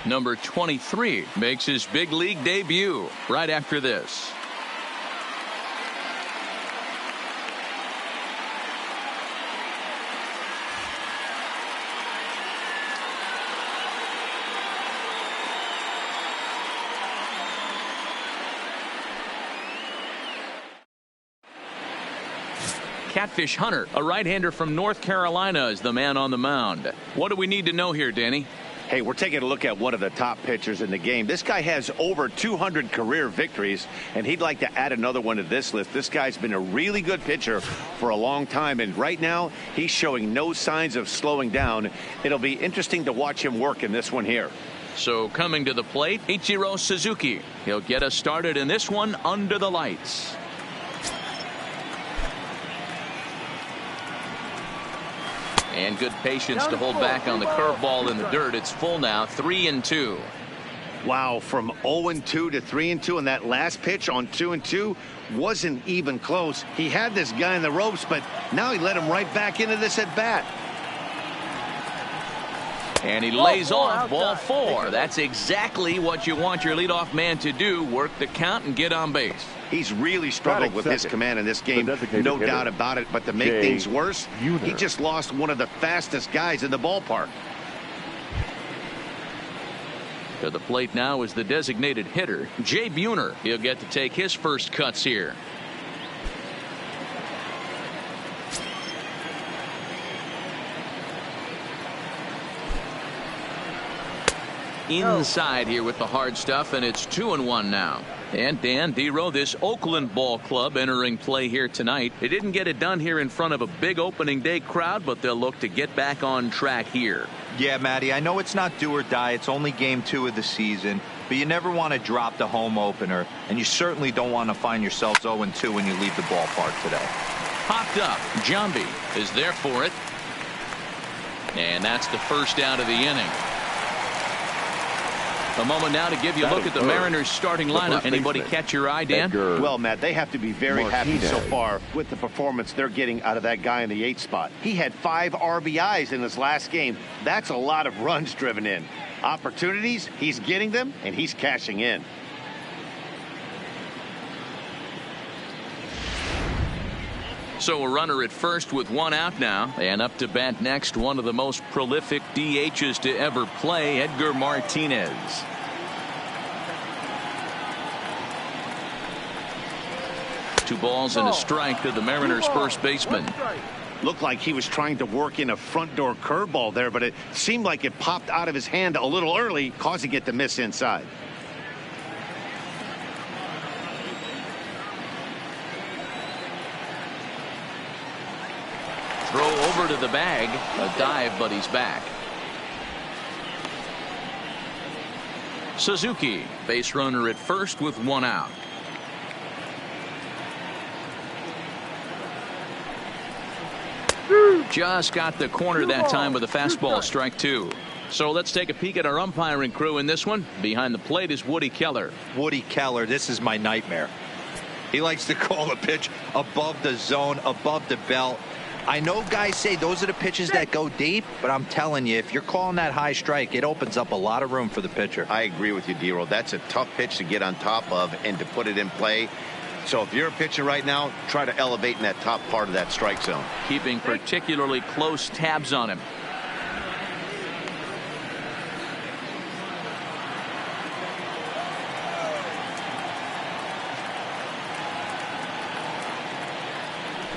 Number 23 makes his big league debut right after this. Catfish Hunter, a right-hander from North Carolina, is the man on the mound. What do we need to know here, Danny? Hey, we're taking a look at one of the top pitchers in the game. This guy has over 200 career victories, and he'd like to add another one to this list. This guy's been a really good pitcher for a long time, and right now he's showing no signs of slowing down. It'll be interesting to watch him work in this one here. So coming to the plate, Ichiro Suzuki. He'll get us started in this one under the lights. And good patience to hold back on the curveball in the dirt. It's full now, 3-2. Wow, from 0-2 to 3-2, and that last pitch on 2-2 wasn't even close. He had this guy in the ropes, but now he let him right back into this at bat. And he lays off ball 4. That's exactly what you want your leadoff man to do, work the count and get on base. He's really struggled with his command in this game, no doubt about it. But to make things worse, he just lost one of the fastest guys in the ballpark. To the plate now is the designated hitter, Jay Buhner. He'll get to take his first cuts here. Inside here with the hard stuff, and it's 2-1 now. And Dan Dero, this Oakland ball club entering play here tonight. They didn't get it done here in front of a big opening day crowd, but they'll look to get back on track here. Yeah, Matty, I know it's not do or die. It's only game 2 of the season, but you never want to drop the home opener, and you certainly don't want to find yourselves 0-2 when you leave the ballpark today. Popped up. Jambi is there for it. And that's the first out of the inning. A moment now to give you a look at the Mariners starting lineup. Anybody catch your eye, Dan? Well, Matt, they have to be very happy so far with the performance they're getting out of that guy in the 8th spot. He had 5 RBIs in his last game. That's a lot of runs driven in. Opportunities, he's getting them, and he's cashing in. So a runner at first with 1 out now. And up to bat next, one of the most prolific DHs to ever play, Edgar Martinez. Two balls and a strike to the Mariners' first baseman. Looked like he was trying to work in a front door curveball there, but it seemed like it popped out of his hand a little early, causing it to miss inside. Throw over to the bag. A dive, but he's back. Suzuki, base runner at first with 1 out. Just got the corner that time with a fastball, strike 2. So let's take a peek at our umpiring crew in this one. Behind the plate is Woody Keller. Woody Keller, this is my nightmare. He likes to call a pitch above the zone, above the belt. I know guys say those are the pitches that go deep, but I'm telling you, if you're calling that high strike, it opens up a lot of room for the pitcher. I agree with you, Dero. That's a tough pitch to get on top of and to put it in play. So if you're a pitcher right now, try to elevate in that top part of that strike zone. Keeping particularly close tabs on him.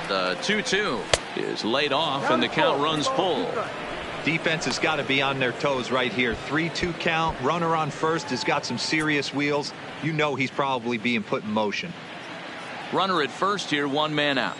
The 2-2 is laid off, and the count runs full. Defense has got to be on their toes right here. 3-2 count. Runner on first has got some serious wheels. You know he's probably being put in motion. Runner at first here, 1 man out.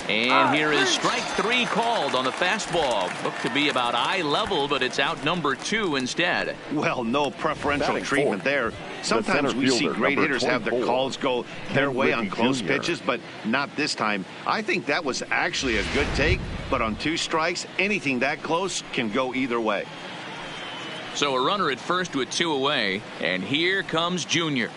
And here is strike 3 called on the fastball. Looked to be about eye level, but it's out number 2 instead. Well, no preferential treatment there. Sometimes we see great hitters have their calls go their way on close pitches, but not this time. I think that was actually a good take, but on 2 strikes, anything that close can go either way. So a runner at first with 2 away, and here comes Junior.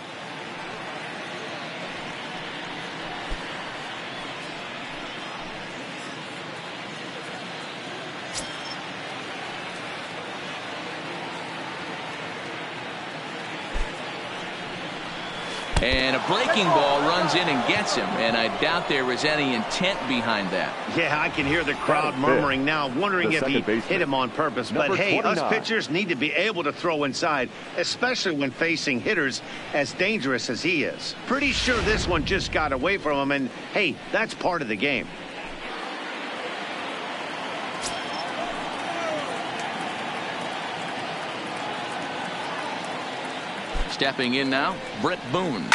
breaking ball runs in and gets him, and I doubt there was any intent behind that. Yeah, I can hear the crowd murmuring now, wondering if he hit him on purpose. But hey, us pitchers need to be able to throw inside, especially when facing hitters as dangerous as he is. Pretty sure this one just got away from him, and hey, that's part of the game. Stepping in now, Brett Boone. Line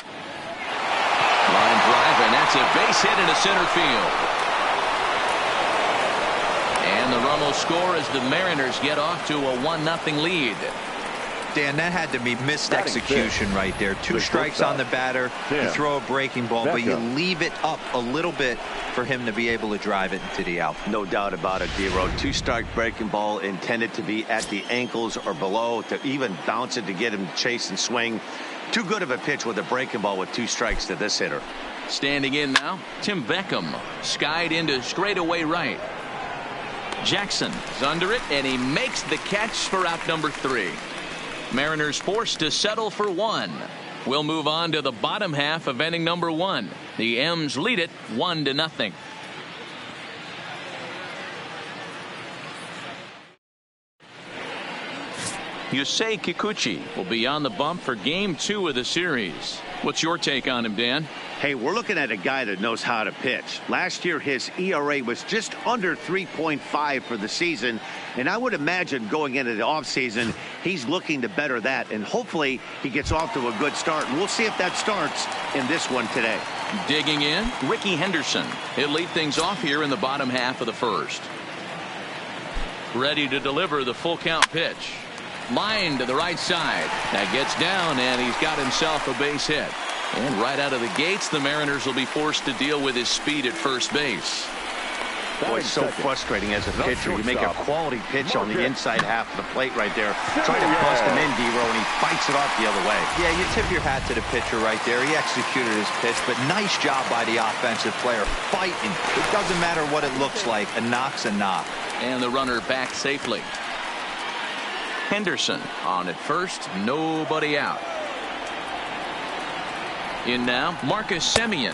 drive, and that's a base hit into center field. And the run will score as the Mariners get off to a 1-0 lead. Dan, that had to be missed execution right there. Two strikes on the batter. You throw a breaking ball, but you leave it up a little bit for him to be able to drive it into the out. No doubt about it, D-Row. Two-strike breaking ball intended to be at the ankles or below, to even bounce it to get him to chase and swing. Too good of a pitch with a breaking ball with 2 strikes to this hitter. Standing in now, Tim Beckham. Skied into straightaway right. Jackson is under it, and he makes the catch for out number 3. Mariners forced to settle for 1. We'll move on to the bottom half of inning number 1. The M's lead it 1-0. Yusei Kikuchi will be on the bump for game 2 of the series. What's your take on him, Dan? Hey, we're looking at a guy that knows how to pitch. Last year, his ERA was just under 3.5 for the season, and I would imagine going into the offseason, he's looking to better that, and hopefully he gets off to a good start. And we'll see if that starts in this one today. Digging in, Ricky Henderson. He'll lead things off here in the bottom half of the first. Ready to deliver the full count pitch. Line to the right side. That gets down, and he's got himself a base hit. And right out of the gates, the Mariners will be forced to deal with his speed at first base. Boy, it's so frustrating as a pitcher. You make a quality pitch on the inside half of the plate right there. Try to bust him in, D-Row, and he fights it off the other way. Yeah, you tip your hat to the pitcher right there. He executed his pitch, but nice job by the offensive player. Fighting. It doesn't matter what it looks like. A knock's a knock. And the runner back safely. Henderson on at first, nobody out. In now, Marcus Semien.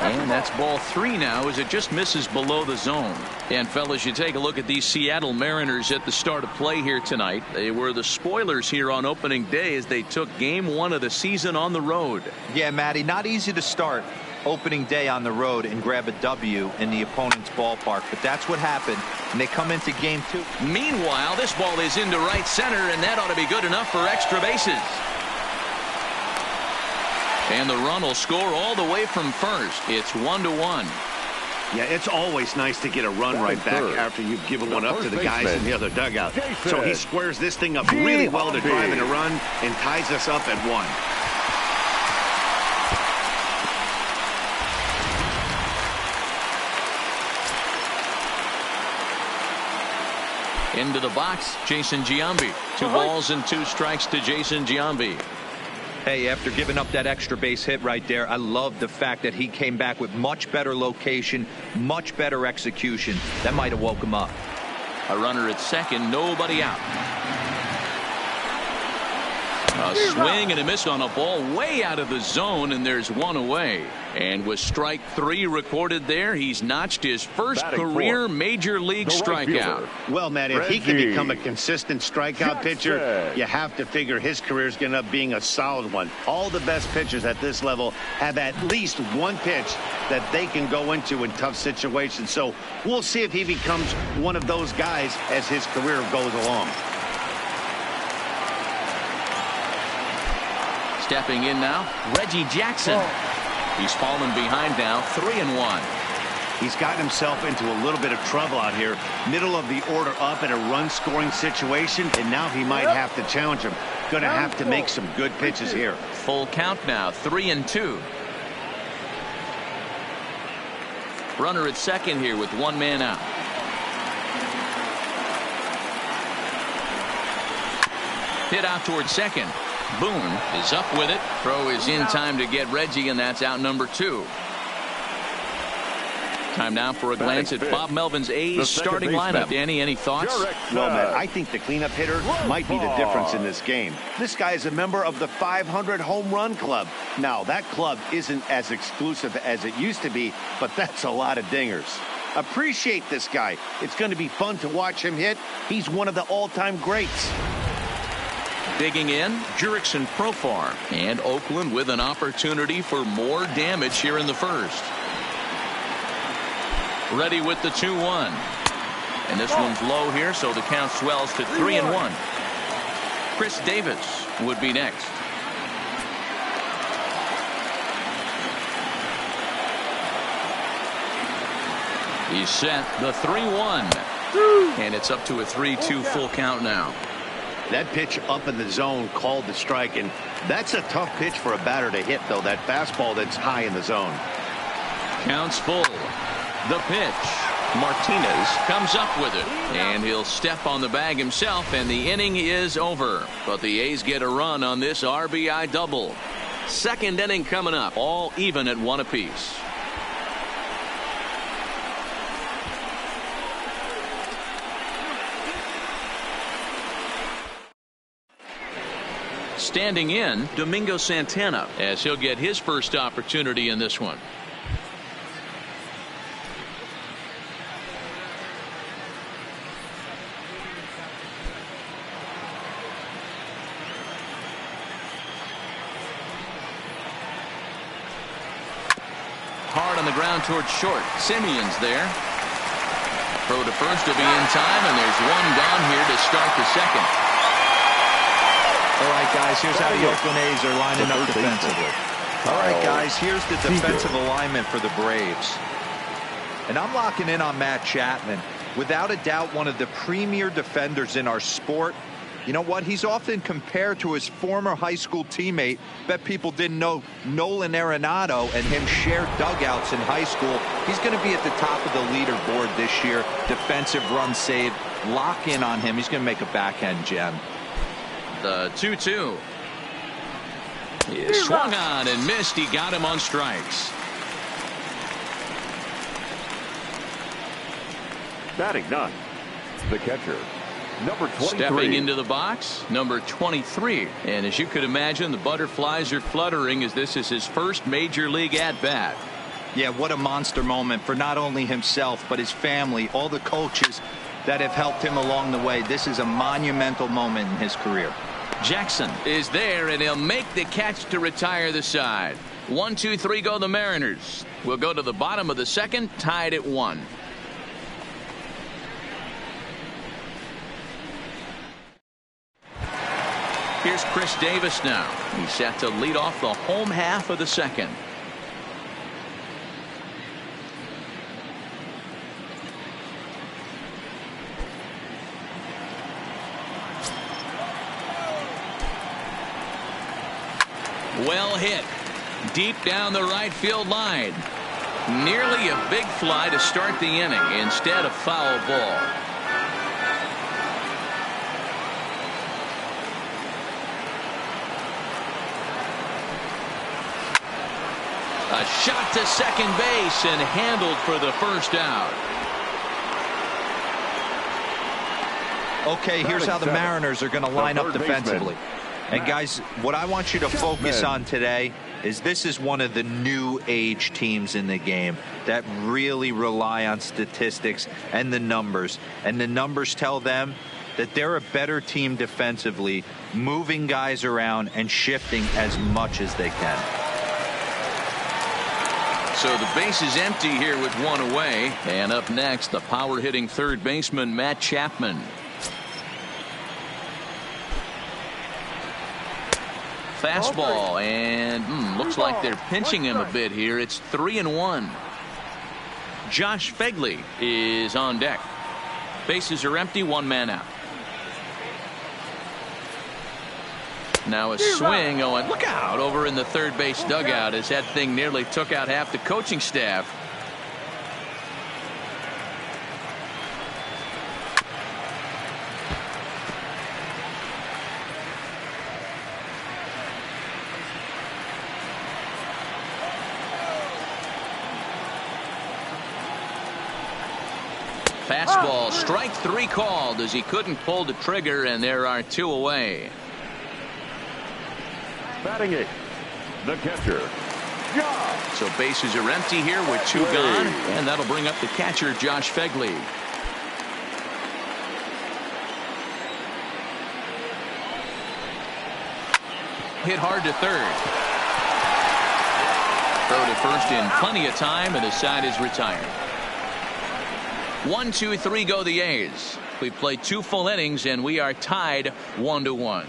And that's ball 3 now as it just misses below the zone. And fellas, you take a look at these Seattle Mariners at the start of play here tonight. They were the spoilers here on opening day as they took game 1 of the season on the road. Yeah, Matty, not easy to start opening day on the road and grab a W in the opponent's ballpark, but that's what happened, and they come into game 2. Meanwhile, this ball is into right center, and that ought to be good enough for extra bases. And the run will score all the way from first. It's 1-1. Yeah, it's always nice to get a run right back after you've given one up to the guys in the other dugout. So he squares this thing up really well to drive in a run and ties us up at 1. Into the box, Jason Giambi. 2 balls and 2 strikes to Jason Giambi. Hey, after giving up that extra base hit right there, I love the fact that he came back with much better location, much better execution. That might have woke him up. A runner at second, nobody out. A swing and a miss on a ball way out of the zone, and there's 1 away. And with strike 3 recorded there, he's notched his first career major league strikeout. Well, Matt, if he can become a consistent strikeout pitcher, you have to figure his career is going to be a solid one. All the best pitchers at this level have at least one pitch that they can go into in tough situations. So we'll see if he becomes one of those guys as his career goes along. Stepping in now, Reggie Jackson. He's fallen behind now, 3-1. He's gotten himself into a little bit of trouble out here. Middle of the order up in a run-scoring situation, and now he might have to challenge him. Going to have to make some good pitches here. Full count now, 3-2. Runner at second here with 1 man out. Hit out towards second. Boone is up with it. Throw is in time to get Reggie, and that's out number 2. Time now for a glance at Bob Melvin's A's starting lineup. Danny, any thoughts? Well, man, I think the cleanup hitter might be the difference in this game. This guy is a member of the 500 home run club. Now, that club isn't as exclusive as it used to be, but that's a lot of dingers. Appreciate this guy. It's going to be fun to watch him hit. He's one of the all-time greats. Digging in, Jurickson Profar. And Oakland with an opportunity for more damage here in the first. Ready with the 2-1. And this one's low here, so the count swells to 3-1. Chris Davis would be next. He's set the 3-1. And it's up to a 3-2 full count now. That pitch up in the zone called the strike, and that's a tough pitch for a batter to hit, though, that fastball that's high in the zone. Counts full. The pitch. Martinez comes up with it, and he'll step on the bag himself, and the inning is over. But the A's get a run on this RBI double. Second inning coming up, all even at 1 apiece. Standing in, Domingo Santana, as he'll get his first opportunity in this one. Hard on the ground towards short. Simeon's there. Throw to first to be in time, and there's one gone here to start the second. All right, guys, here's how the Oakland A's are lining up defensively. All right, guys, here's the defensive alignment for the Braves. And I'm locking in on Matt Chapman. Without a doubt, one of the premier defenders in our sport. You know what? He's often compared to his former high school teammate. Bet people didn't know Nolan Arenado and him shared dugouts in high school. He's going to be at the top of the leaderboard this year. Defensive run saved. Lock in on him. He's going to make a backhand gem. The 2-2. He swung on and missed. He got him on strikes. Batting ninth, the catcher, number 23. Stepping into the box, number 23. And as you could imagine, the butterflies are fluttering as this is his first major league at-bat. Yeah, what a monster moment for not only himself, but his family, all the coaches that have helped him along the way. This is a monumental moment in his career. Jackson is there, and he'll make the catch to retire the side. 1, 2, 3 go the Mariners. We'll go to the bottom of the second, tied at 1. Here's Chris Davis now. He's set to lead off the home half of the second. Well hit. Deep down the right field line. Nearly a big fly to start the inning. Instead, a foul ball. A shot to second base and handled for the first out. Okay, here's how the Mariners are going to line up defensively. And guys, what I want you to focus on today is this is one of the new age teams in the game that really rely on statistics and the numbers. And the numbers tell them that they're a better team defensively, moving guys around and shifting as much as they can. So the base is empty here with one away. And up next, the power hitting third baseman, Matt Chapman. Fastball, and looks like they're pinching him a bit here. It's 3-1. Josh Phegley is on deck. Bases are empty, one man out. Now a swing. Oh, and look out over in the third base dugout as that thing nearly took out half the coaching staff. fastball. Strike 3 called as he couldn't pull the trigger, and there are 2 away. Batting 8th, the catcher. So bases are empty here with 2 gone, and that'll bring up the catcher, Josh Fegley. Hit hard to third. Throw to first in plenty of time, and the side is retired. 1, 2, 3 go the A's. We've played 2 full innings, and we are tied 1-1.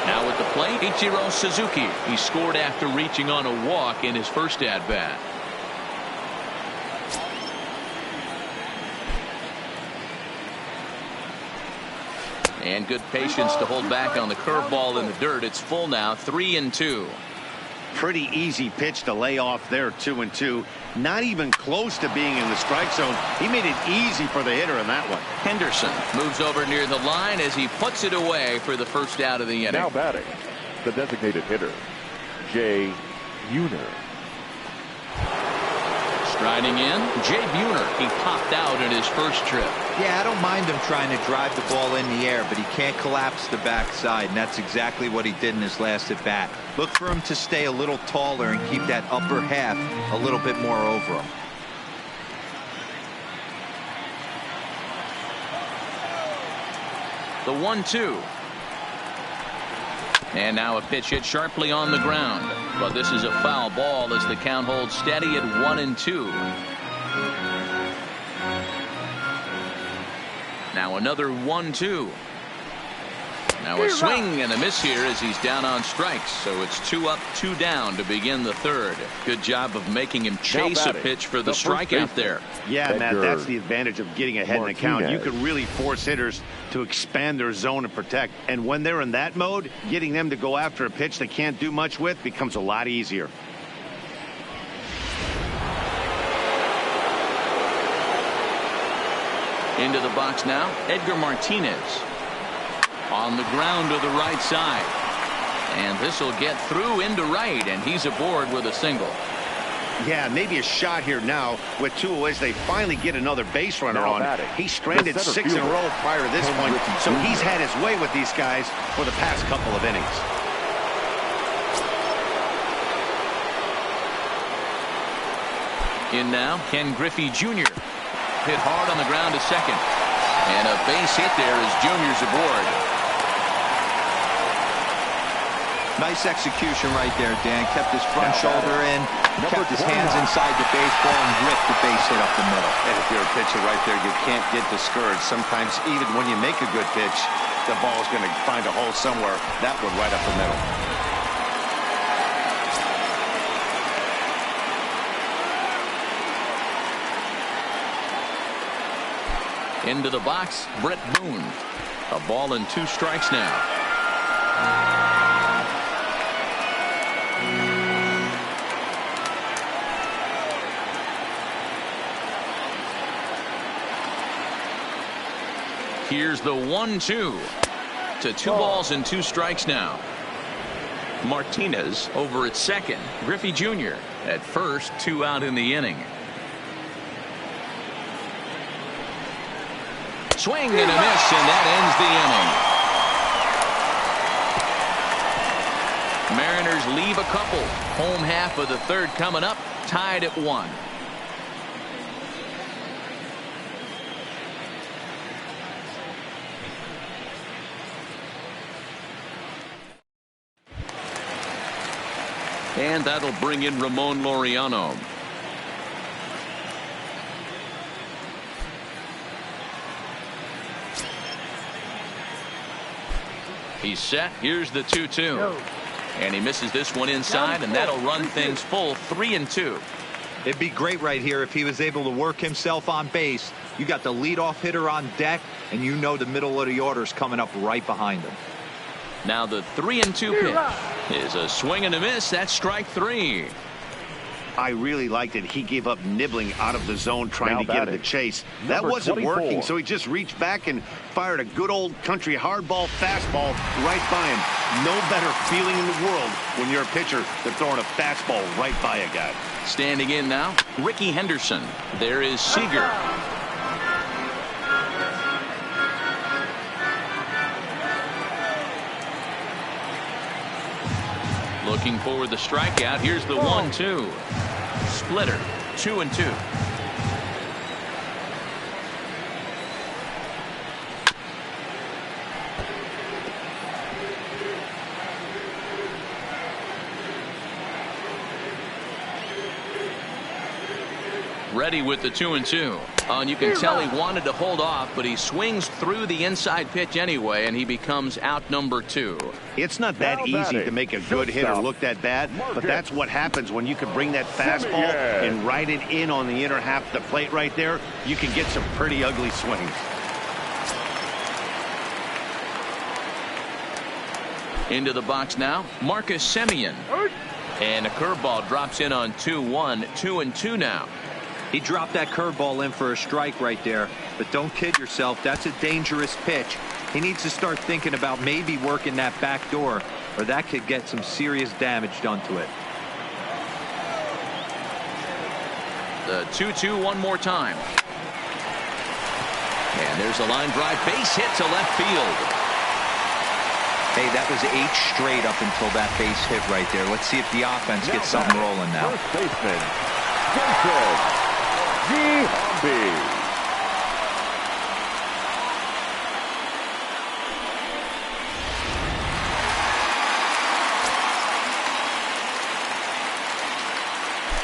Now at the plate, Ichiro Suzuki. He scored after reaching on a walk in his first at-bat. And good patience to hold back on the curveball in the dirt. It's full now, 3-2. Pretty easy pitch to lay off there, 2-2. Not even close to being in the strike zone. He made it easy for the hitter in that one. Henderson moves over near the line as he puts it away for the first out of the inning. Now batting, the designated hitter, Jay Buhner. Striding in, Jay Buhner. He popped out in his first trip. Yeah, I don't mind him trying to drive the ball in the air, but he can't collapse the backside, and that's exactly what he did in his last at bat. Look for him to stay a little taller and keep that upper half a little bit more over him. The 1-2. And now a pitch hit sharply on the ground. But this is a foul ball as the count holds steady at 1-2. Now another 1-2. Now a swing and a miss here as he's down on strikes. So it's 2 up, 2 down to begin the third. Good job of making him chase a pitch for the strikeout there. Yeah, Matt, that's the advantage of getting ahead in the count. You can really force hitters to expand their zone and protect. And when they're in that mode, getting them to go after a pitch they can't do much with becomes a lot easier. Into the box now, Edgar Martinez. On the ground to the right side. And this will get through into right, and he's aboard with a single. Yeah, maybe a shot here now with 2 away. They finally get another base runner on. He's stranded 6 in a row prior to this point, so he's had his way with these guys for the past couple of innings. In now, Ken Griffey Jr. Hit hard on the ground to second. And a base hit there as Junior's aboard. Nice execution right there, Dan. Kept his front shoulder in, kept his hands inside the baseball, and ripped the base hit up the middle. And if you're a pitcher right there, you can't get discouraged. Sometimes even when you make a good pitch, the ball's going to find a hole somewhere. That one right up the middle. Into the box, Brett Boone. A ball and 2 strikes now. Here's the 1-2 to 2 balls and 2 strikes now. Martinez over at second. Griffey Jr. at first, 2 out in the inning. Swing and a miss, and that ends the inning. Mariners leave a couple. Home half of the third coming up, tied at 1. And that'll bring in Ramon Laureano. He's set. Here's the 2-2. And he misses this one inside, and that'll run things full 3-2. It'd be great right here if he was able to work himself on base. You got the leadoff hitter on deck, and you know the middle of the order's coming up right behind him. Now the 3-2 pitch is a swing and a miss. That's strike 3. I really liked it. He gave up nibbling out of the zone trying Now to get in the batting, chase. That number wasn't 24. working, so he just reached back and fired a good old country hardball fastball right by him. No better feeling in the world when you're a pitcher than throwing a fastball right by a guy. Standing in now, Ricky Henderson. There is Seager. Looking for the strikeout. Here's the 1-2. Splitter, 2-2. Ready with the 2-2. And you can tell he wanted to hold off, but he swings through the inside pitch anyway, and he becomes out number 2. It's not that easy to make a good hitter look that bad, but that's what happens when you can bring that fastball and ride it in on the inner half of the plate right there. You can get some pretty ugly swings. Into the box now, Marcus Semien. And a curveball drops in on 2-1, 2-2 now. He dropped that curveball in for a strike right there, but don't kid yourself. That's a dangerous pitch. He needs to start thinking about maybe working that back door, or that could get some serious damage done to it. The 2-2 one more time. And there's a line drive base hit to left field. Hey, that was 8 straight up until that base hit right there. Let's see if the offense gets something rolling now. First baseman, Vincent Giambi.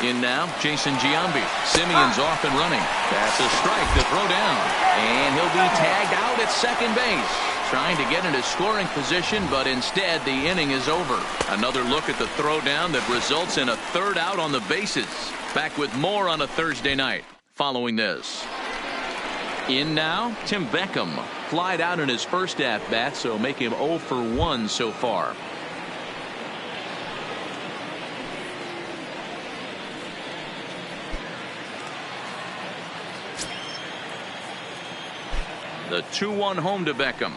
In now, Jason Giambi. Simeon's off and running. That's a strike to throw down. And he'll be tagged out at second base. Trying to get into scoring position, but instead the inning is over. Another look at the throwdown that results in a third out on the bases. Back with more on a Thursday night following this. In now, Tim Beckham. Flied out in his first at-bat, so make him 0 for 1 so far. The 2-1 home to Beckham.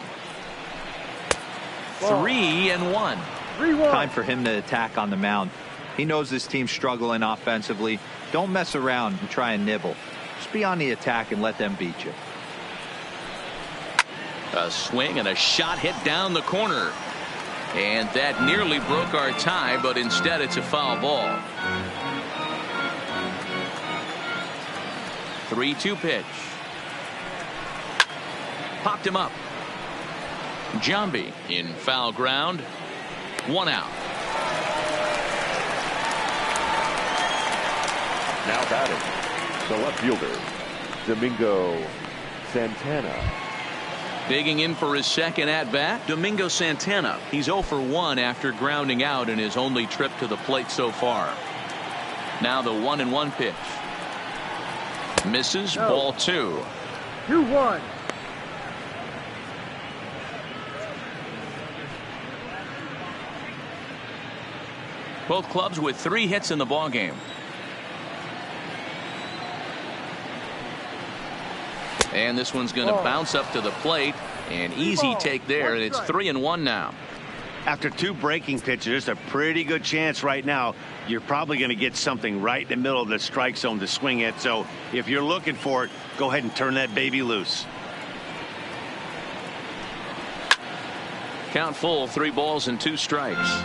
3-1. Time for him to attack on the mound. He knows this team's struggling offensively. Don't mess around and try and nibble. Just be on the attack and let them beat you. A swing and a shot hit down the corner. And that nearly broke our tie, but instead it's a foul ball. 3-2 pitch. Popped him up. Giambi in foul ground. 1 out. Now batting, the left fielder, Domingo Santana. Digging in for his second at-bat, Domingo Santana. He's 0 for 1 after grounding out in his only trip to the plate so far. Now the 1-1 pitch. Misses. Ball 2. 2-1. Both clubs with 3 hits in the ballgame. And this one's going to bounce up to the plate. An easy take there, and it's 3-1 now. After 2 breaking pitches, there's a pretty good chance right now you're probably going to get something right in the middle of the strike zone to swing at. So if you're looking for it, go ahead and turn that baby loose. Count full, 3 balls and 2 strikes.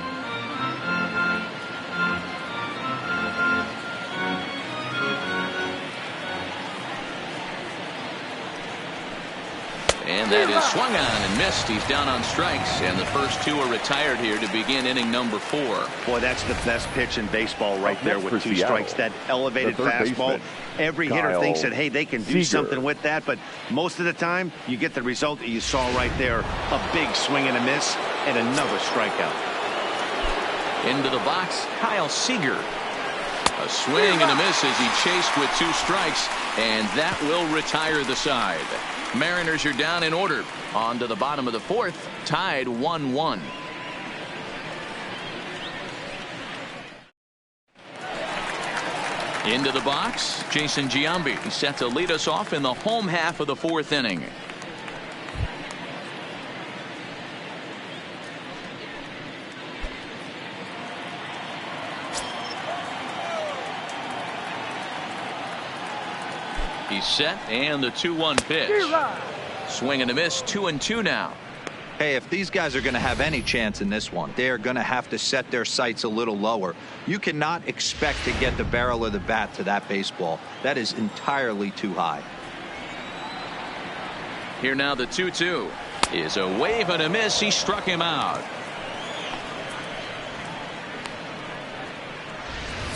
And that is swung on and missed. He's down on strikes, and the first 2 are retired here to begin inning number 4. Boy, that's the best pitch in baseball right there with 2 Seattle, strikes. That elevated fastball. Every hitter thinks that, hey, they can do something with that, but most of the time you get the result that you saw right there. A big swing and a miss and another strikeout. Into the box, Kyle Seager. A swing and a miss as he chased with 2 strikes, and that will retire the side. Mariners are down in order. On to the bottom of the 4th, tied 1-1. Into the box, Jason Giambi. He's set to lead us off in the home half of the fourth inning. He's set, and the 2-1 pitch. Swing and a miss, 2-2 now. Hey, if these guys are going to have any chance in this one, they are going to have to set their sights a little lower. You cannot expect to get the barrel of the bat to that baseball. That is entirely too high. Here now the 2-2 is a wave and a miss. He struck him out.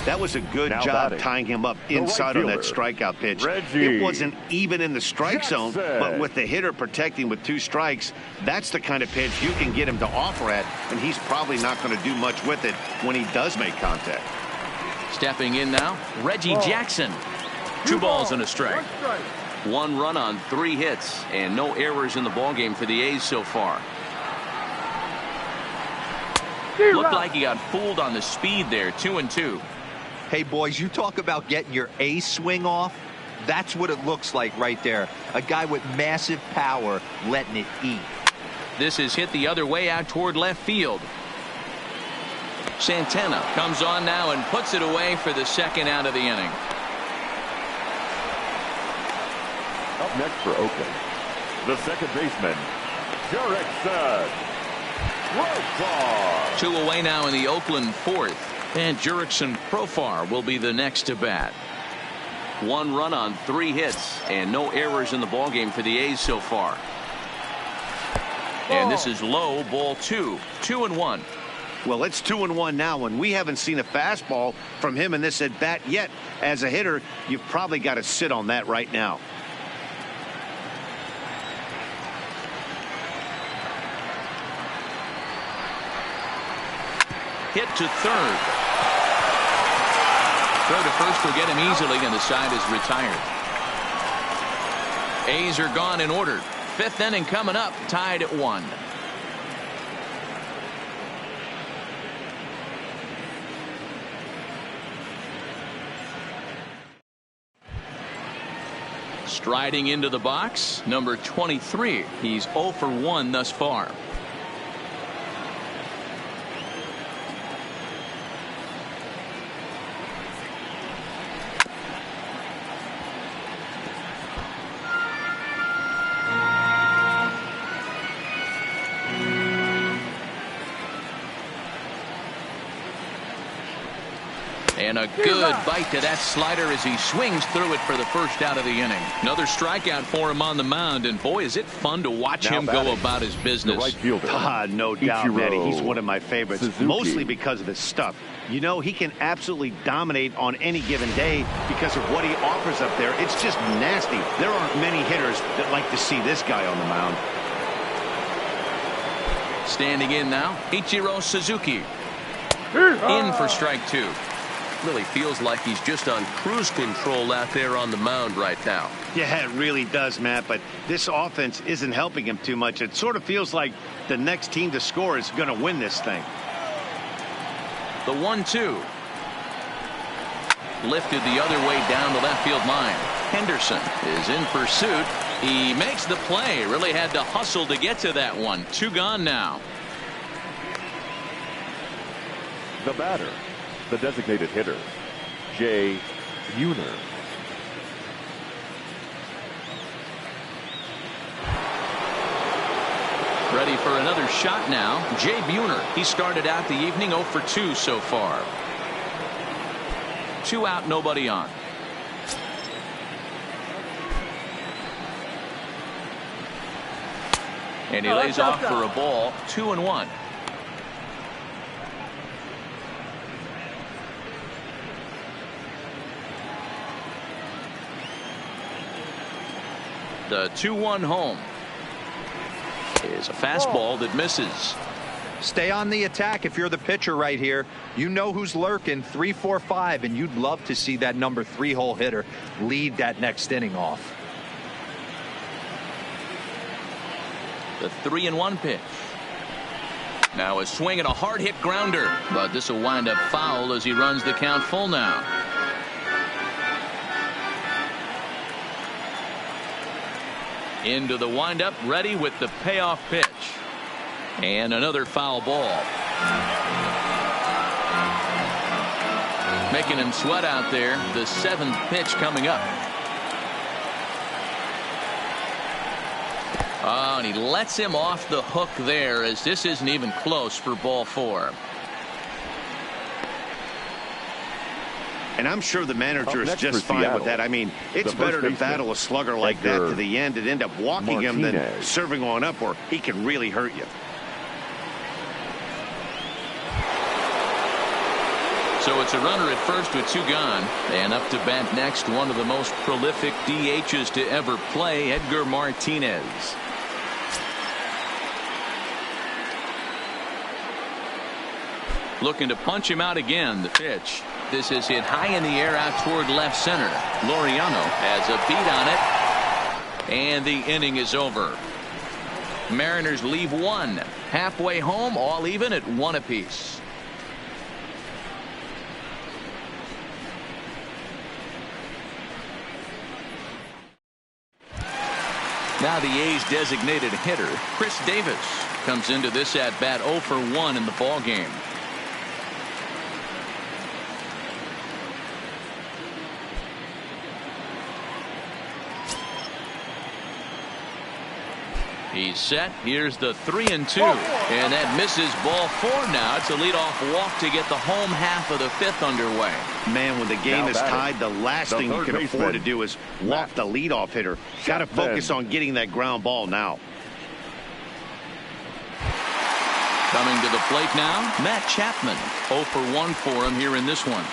That was a good Now job batting, tying him up inside on that strikeout pitch. Reggie It wasn't even in the strike zone, Jackson. but with the hitter protecting with 2 strikes, that's the kind of pitch you can get him to offer at, and he's probably not going to do much with it when he does make contact. Stepping in now, Reggie Jackson. 2 balls and a strike. 1 run on 3 hits, and no errors in the ballgame for the A's so far. Looked like he got fooled on the speed there. 2-2. Hey, boys, you talk about getting your A swing off. That's what it looks like right there. A guy with massive power letting it eat. This is hit the other way out toward left field. Santana comes on now and puts it away for the second out of the inning. Up next for Oakland, the second baseman, Jurickson Profar. 2 away now in the Oakland fourth. And Jurickson Profar will be the next to bat. 1 run on 3 hits and no errors in the ballgame for the A's so far. And this is low, ball 2. 2-1. Well, it's 2-1 now, and we haven't seen a fastball from him in this at bat yet. As a hitter, you've probably got to sit on that right now. Hit to third. Throw to first will get him easily, and the side is retired. A's are gone in order. 5th inning coming up, tied at 1. Striding into the box, number 23. He's 0 for 1 thus far. And a good bite to that slider as he swings through it for the first out of the inning. Another strikeout for him on the mound, and boy, is it fun to watch him go about his business. The right fielder, No doubt, Manny. He's Ichiro one of my favorites, Suzuki. mostly because of his stuff. You know, he can absolutely dominate on any given day because of what he offers up there. It's just nasty. There aren't many hitters that like to see this guy on the mound. Standing in now, Ichiro Suzuki. In for strike 2. Really feels like he's just on cruise control out there on the mound right now. Yeah, it really does, Matt, but this offense isn't helping him too much. It sort of feels like the next team to score is going to win this thing. The 1-2. Lifted the other way down the left field line. Henderson is in pursuit. He makes the play. Really had to hustle to get to that one. 2 gone now. The batter, the designated hitter, Jay Buhner. Ready for another shot now. Jay Buhner. He started out the evening 0 for 2 so far. 2 out, nobody on. And he lays off for a ball. 2-1. The 2-1 home is a fastball that misses. Stay on the attack if you're the pitcher right here. You know who's lurking, 3, 4, 5, and you'd love to see that number 3 hole hitter lead that next inning off. The 3-1 pitch. Now a swing and a hard hit grounder, but this will wind up foul as he runs the count full now. Into the windup, ready with the payoff pitch. And another foul ball. Making him sweat out there. The 7th pitch coming up. Oh, and he lets him off the hook there, as this isn't even close for ball 4. And I'm sure the manager is just fine with that. I mean, it's better to battle a slugger like that to the end and end up walking him than serving on up, where he can really hurt you. So it's a runner at first with 2 gone. And up to bat next, one of the most prolific DHs to ever play, Edgar Martinez. Looking to punch him out again. The pitch. This is hit high in the air out toward left center. Laureano has a beat on it. And the inning is over. Mariners leave 1. Halfway home, all even at 1 apiece. Now the A's designated hitter, Chris Davis, comes into this at bat 0 for 1 in the ball game. He's set. Here's the 3-2, and that misses ball 4 now. It's a leadoff walk to get the home half of the 5th underway. Man, when the game is tied, the last thing you can afford to do is walk the leadoff hitter. Got to focus on getting that ground ball now. Coming to the plate now, Matt Chapman. 0 for 1 for him here in this one.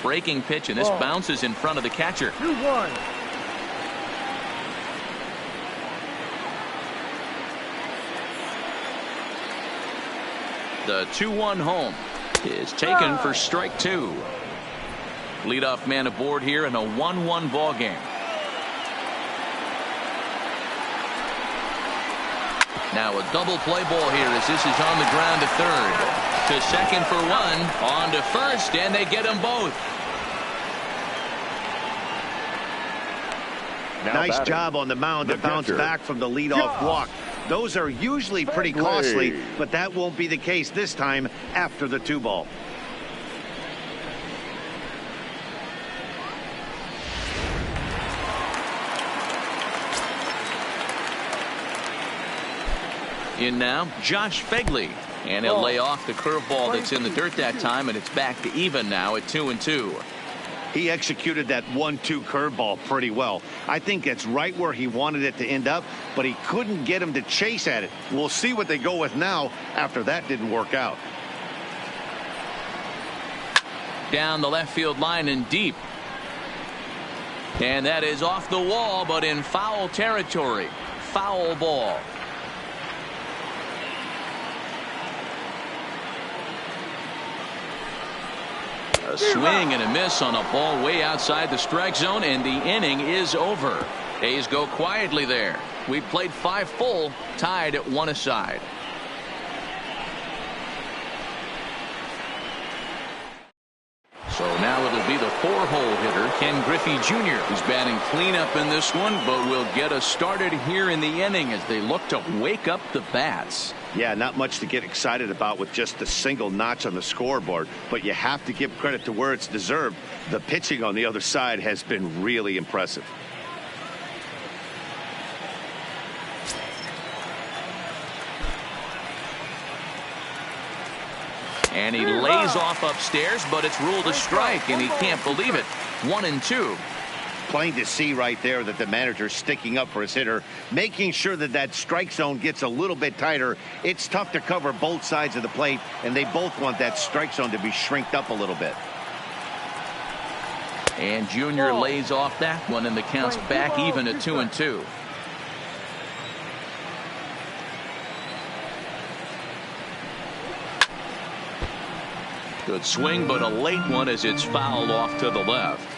Breaking pitch, and this bounces in front of the catcher. 2-1. The 2-1 home is taken for strike 2. Leadoff man aboard here in a 1-1 ball game. Now a double play ball here as this is on the ground to third. To second for 1. On to first, and they get them both. Nice job on the mound to bounce back from the leadoff walk. Those are usually pretty costly, but that won't be the case this time after the 2-ball. In now, Josh Fegley, and he'll lay off the curveball that's in the dirt that time, and it's back to even now at 2-2. He executed that 1-2 curveball pretty well. I think it's right where he wanted it to end up, but he couldn't get him to chase at it. We'll see what they go with now after that didn't work out. Down the left field line and deep. And that is off the wall, but in foul territory. Foul ball. A swing and a miss on a ball way outside the strike zone, and the inning is over. A's go quietly there. We played 5 full, tied at 1 aside. So now it'll be the 4-hole hitter, Ken Griffey Jr., who's batting cleanup in this one, but will get us started here in the inning as they look to wake up the bats. Yeah, not much to get excited about with just a single notch on the scoreboard, but you have to give credit to where it's deserved. The pitching on the other side has been really impressive. And he lays off upstairs, but it's ruled a strike, and he can't believe it. 1-2. Plain to see right there that the manager's sticking up for his hitter, making sure that that strike zone gets a little bit tighter. It's tough to cover both sides of the plate, and they both want that strike zone to be shrinked up a little bit. And Junior lays off that one, and the count's back even at 2-2. Good swing, but a late one as it's fouled off to the left.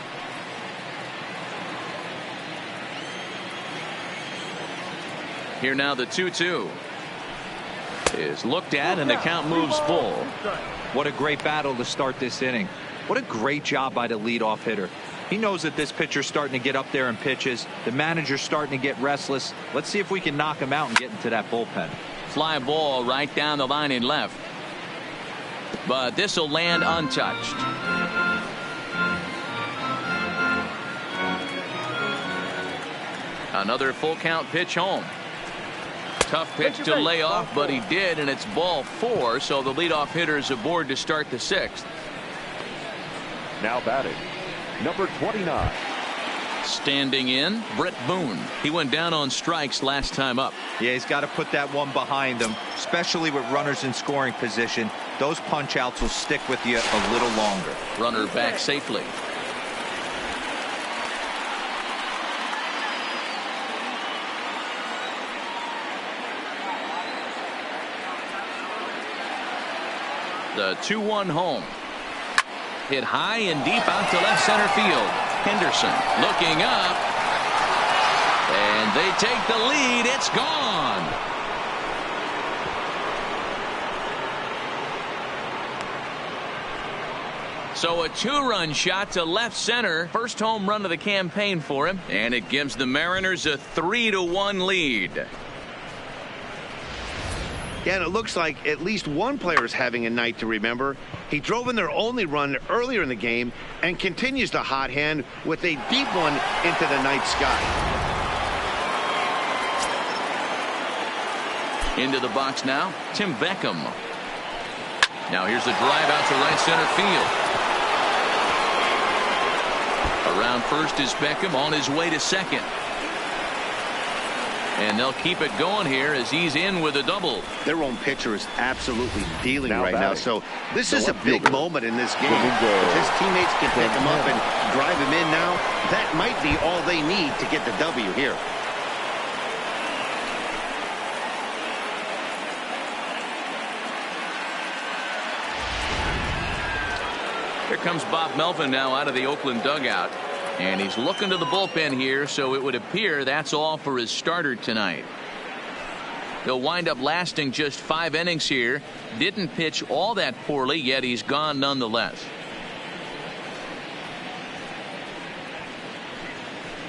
Here now the 2-2 is looked at, and the count moves full. What a great battle to start this inning. What a great job by the leadoff hitter. He knows that this pitcher's starting to get up there in pitches. The manager's starting to get restless. Let's see if we can knock him out and get into that bullpen. Fly ball right down the line in left. But this will land untouched. Another full count pitch home. Tough pitch to lay off, but he did, and it's ball 4, so the leadoff hitter is aboard to start the 6th. Now batting, number 29. Standing in, Brett Boone. He went down on strikes last time up. Yeah, he's got to put that one behind him, especially with runners in scoring position. Those punch outs will stick with you a little longer. Runner back safely. The 2-1 home. Hit high and deep out to left center field. Henderson looking up. And they take the lead. It's gone. So a 2-run shot to left center. First home run of the campaign for him. And it gives the Mariners a 3-1 lead. Yeah, and it looks like at least one player is having a night to remember. He drove in their only run earlier in the game and continues the hot hand with a deep one into the night sky. Into the box now, Tim Beckham. Now here's a drive out to right center field. Around first is Beckham on his way to second. And they'll keep it going here as he's in with a double. Their own pitcher is absolutely dealing right now. So this is a big moment in this game. If his teammates can pick him up and drive him in now, that might be all they need to get the W here. Here comes Bob Melvin now out of the Oakland dugout. And he's looking to the bullpen here, so it would appear that's all for his starter tonight. He'll wind up lasting just 5 innings here. Didn't pitch all that poorly, yet he's gone nonetheless.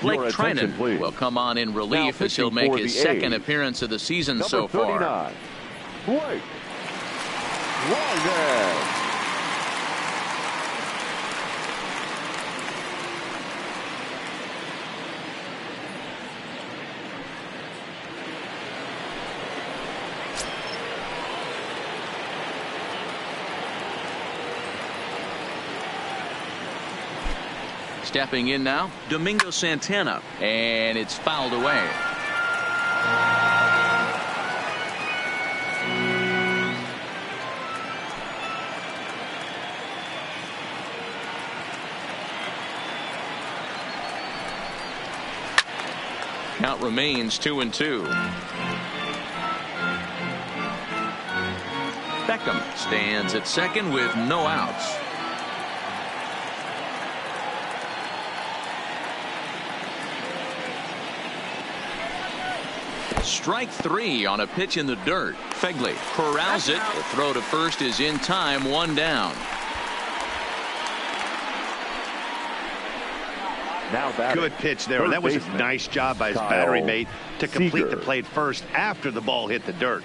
Blake Trinan will come on in relief as he'll make his second appearance of the season so far. Blake Trinan. Stepping in now, Domingo Santana, and it's fouled away. Count remains 2-2. Beckham stands at second with no outs. Strike 3 on a pitch in the dirt. Fegley corrals it. The throw to first is in time, 1 down. Now good pitch there. That was a nice job by his battery mate to complete the play first after the ball hit the dirt.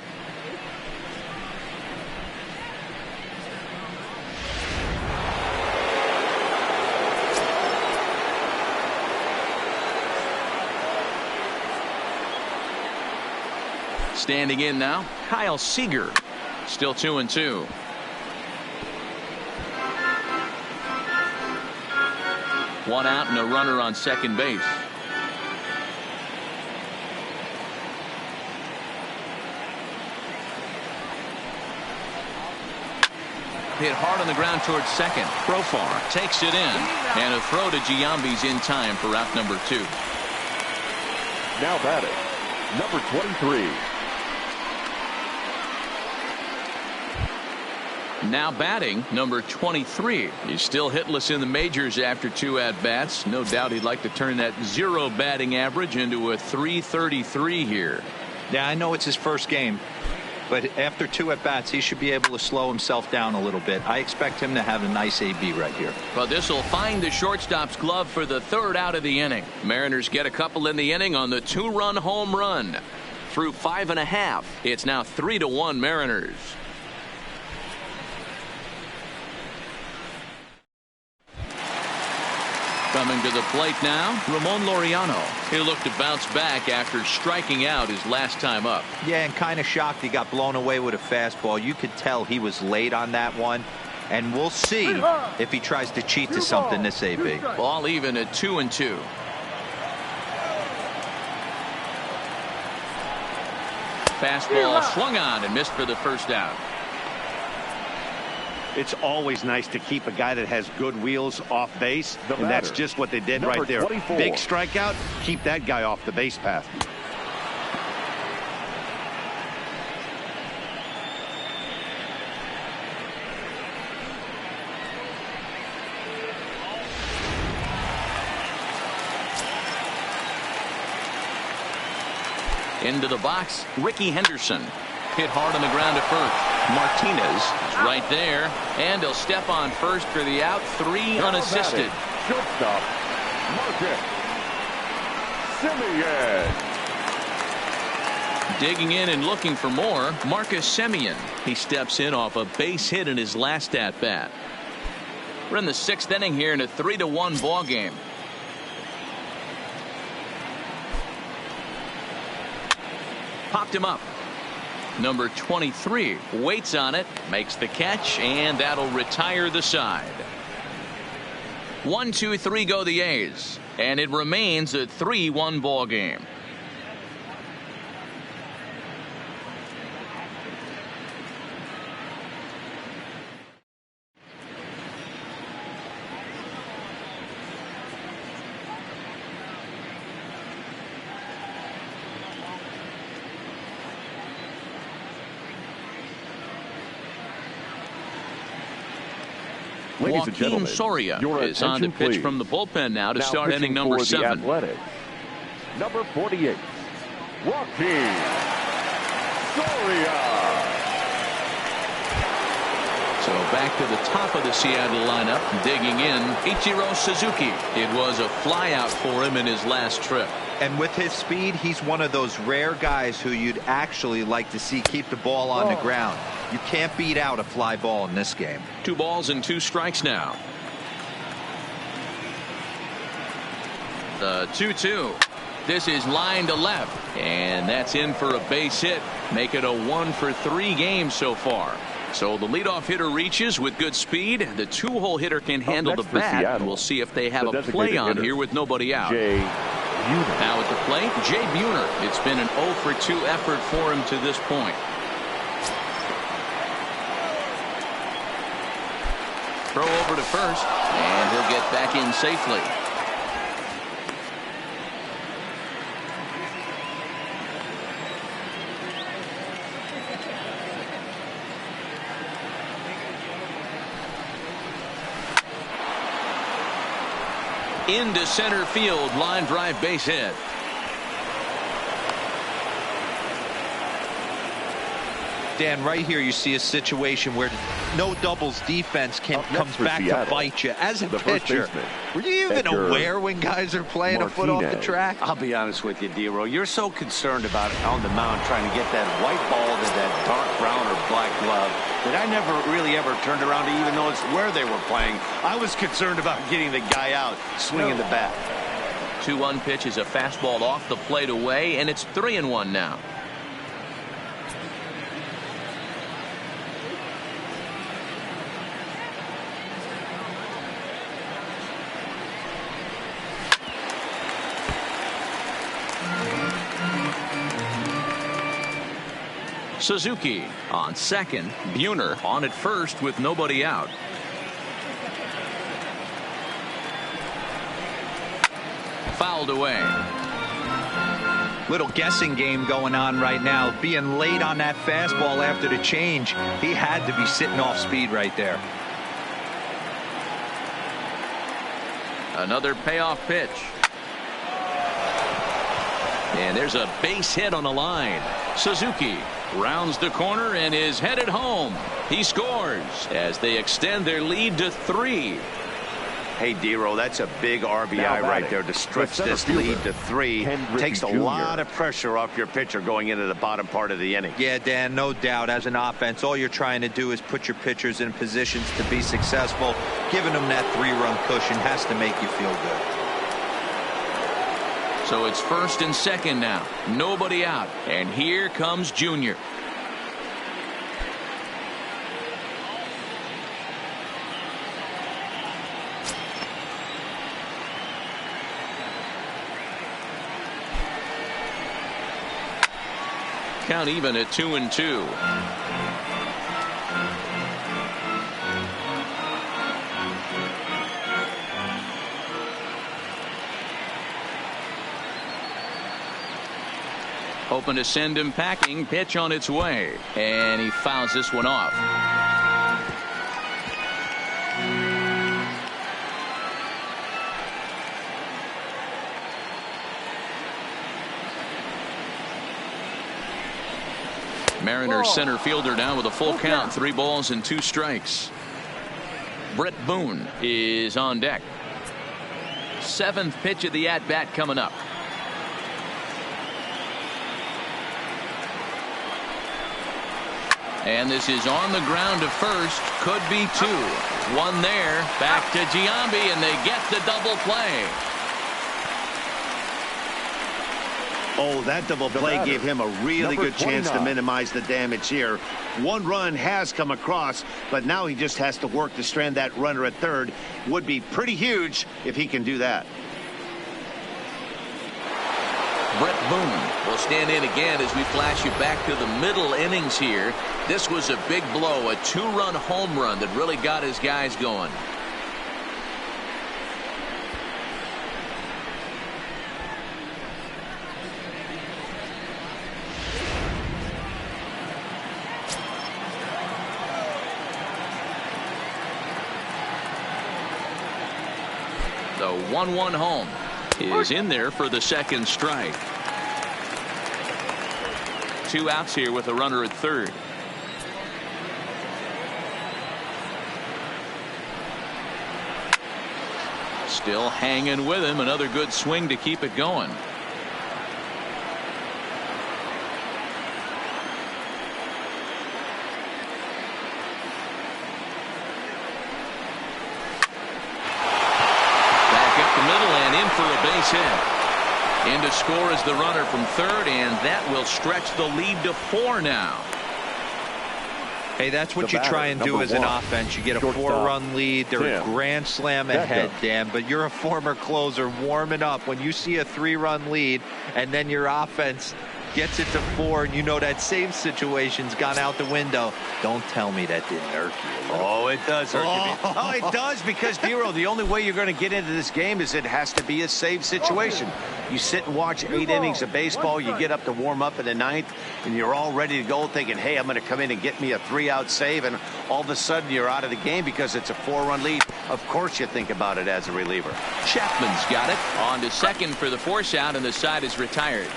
Standing in now, Kyle Seager. Still 2-2. One out and a runner on second base. Hit hard on the ground towards second. Profar takes it in. And a throw to Giambi's in time for out number 2. Now batting, number 23. Now batting, number 23. He's still hitless in the majors after 2 at-bats. No doubt he'd like to turn that 0 batting average into a .333 here. Yeah, I know it's his first game, But after 2 at-bats, he should be able to slow himself down a little bit. I expect him to have a nice AB right here. Well, this will find the shortstop's glove for the 3rd out of the inning. Mariners get a couple in the inning on the 2-run home run. Through 5 1/2, it's now 3-1 Mariners. Coming to the plate now, Ramon Laureano. He'll look to bounce back after striking out his last time up. Yeah, and kind of shocked he got blown away with a fastball. You could tell he was late on that one. And we'll see if he tries to cheat to something this AB. Ball even at 2-2. Fastball swung on and missed for the 1st out. It's always nice to keep a guy that has good wheels off base, and that's just what they did right there. 24. Big strikeout, keep that guy off the base path. Into the box, Ricky Henderson. Hit hard on the ground to first. Martinez is right there, and he'll step on first for the out. 3 unassisted. Shortstop, Marcus Semien. Digging in and looking for more, Marcus Semien. He steps in off a base hit in his last at bat. We're in the 6th inning here in a 3-1 ball game. Popped him up. Number 23 waits on it, makes the catch, and that'll retire the side. 1, 2, 3 go the A's, and it remains a 3-1 ball game. Ladies and Joaquin gentlemen, Soria your is on to attention, pitch please. from the bullpen now to start pitching inning number for 7. The Athletics, number 48, Joaquin Soria. So back to the top of the Seattle lineup, digging in, Ichiro Suzuki. It was a flyout for him in his last trip. And with his speed, he's one of those rare guys who you'd actually like to see keep the ball on the ground. You can't beat out a fly ball in this game. 2 balls and 2 strikes now. The 2-2. This is line to left, and that's in for a base hit. Make it a 1 for 3 game so far. So the leadoff hitter reaches with good speed. The 2-hole hitter can handle the bat. We'll see if they have a play on here with nobody out. Now at the plate, Jay Buhner. It's been an 0 for 2 effort for him to this point. Throw over to first, and he'll get back in safely. Into center field, line drive, base hit. Dan, right here you see a situation where no doubles defense comes back to bite you. As a pitcher, were you even aware when guys are playing a foot off the track? I'll be honest with you, D-Row. You're so concerned about it on the mound trying to get that white ball to that dark brown or black glove that I never really ever turned around to even notice where they were playing. I was concerned about getting the guy out, swinging the bat. 2-1 pitch is a fastball off the plate away, and it's 3-1 now. Suzuki on second, Buhner on at first with nobody out. Fouled away. Little guessing game going on right now. Being late on that fastball after the change, he had to be sitting off speed right there. Another payoff pitch. And there's a base hit on the line. Suzuki Rounds the corner and is headed home. He scores as they extend their lead to 3. Hey, D-Row, that's a big RBI right there to stretch this lead to 3. Takes a lot of pressure off your pitcher going into the bottom part of the inning. Yeah, Dan, no doubt. As an offense, all you're trying to do is put your pitchers in positions to be successful. Giving them that 3-run cushion has to make you feel good. So it's first and second now. Nobody out. And here comes Junior. Count even at 2-2. Hoping to send him packing. Pitch on its way. And he fouls this one off. Mariners center fielder down with a full count. 3 balls and 2 strikes. Brett Boone is on deck. 7th pitch of the at-bat coming up. And this is on the ground to first. Could be 2. 1 there. Back to Giambi, and they get the double play. Oh, that double play gave him a really good chance to minimize the damage here. 1 run has come across, but now he just has to work to strand that runner at third. Would be pretty huge if he can do that. Brett Boone will stand in again as we flash you back to the middle innings here. This was a big blow, a 2-run home run that really got his guys going. The 1-1 home is in there for the second strike. 2 outs here with a runner at third. Still hanging with him. Another good swing to keep it going. For a base hit. In to score is the runner from third, and that will stretch the lead to 4 now. Hey, that's what you try and do as an offense. You get a 4-run lead. They're a grand slam ahead, Dan, but you're a former closer warming up. When you see a 3-run lead and then your offense gets it to 4, and you know that same situation's gone out the window. Don't tell me that didn't irk you. Oh, it does irk you. Oh, it does, because, D-Row, the only way you're going to get into this game is it has to be a save situation. You sit and watch 8 innings of baseball, you get up to warm up in the 9th, and you're all ready to go thinking, hey, I'm going to come in and get me a 3-out save, and all of a sudden you're out of the game because it's a 4-run lead. Of course you think about it as a reliever. Chapman's got it. On to second for the force out, and the side is retired.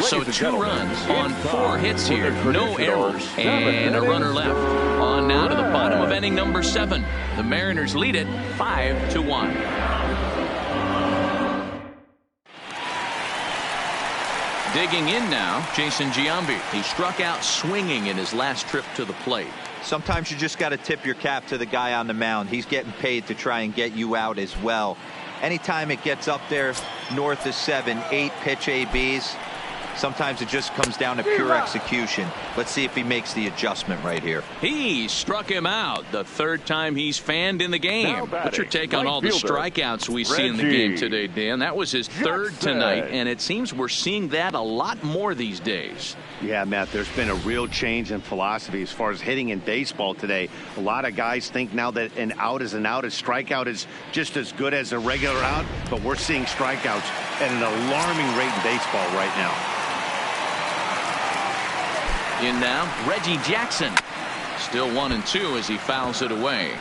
So 2 runs on 4 hits here, no errors, and a runner left. On now to the bottom of inning number 7. The Mariners lead it 5-1. Digging in now, Jason Giambi. He struck out swinging in his last trip to the plate. Sometimes you just got to tip your cap to the guy on the mound. He's getting paid to try and get you out as well. Anytime it gets up there north of 7, 8 pitch ABs, sometimes it just comes down to pure execution. Let's see if he makes the adjustment right here. He struck him out the 3rd time he's fanned in the game. What's your take on all the strikeouts we see in the game today, Dan? That was his 3rd tonight, and it seems we're seeing that a lot more these days. Yeah, Matt, there's been a real change in philosophy as far as hitting in baseball today. A lot of guys think now that an out is an out. A strikeout is just as good as a regular out, but we're seeing strikeouts at an alarming rate in baseball right now. In now, Reggie Jackson. Still 1-2 as he fouls it away.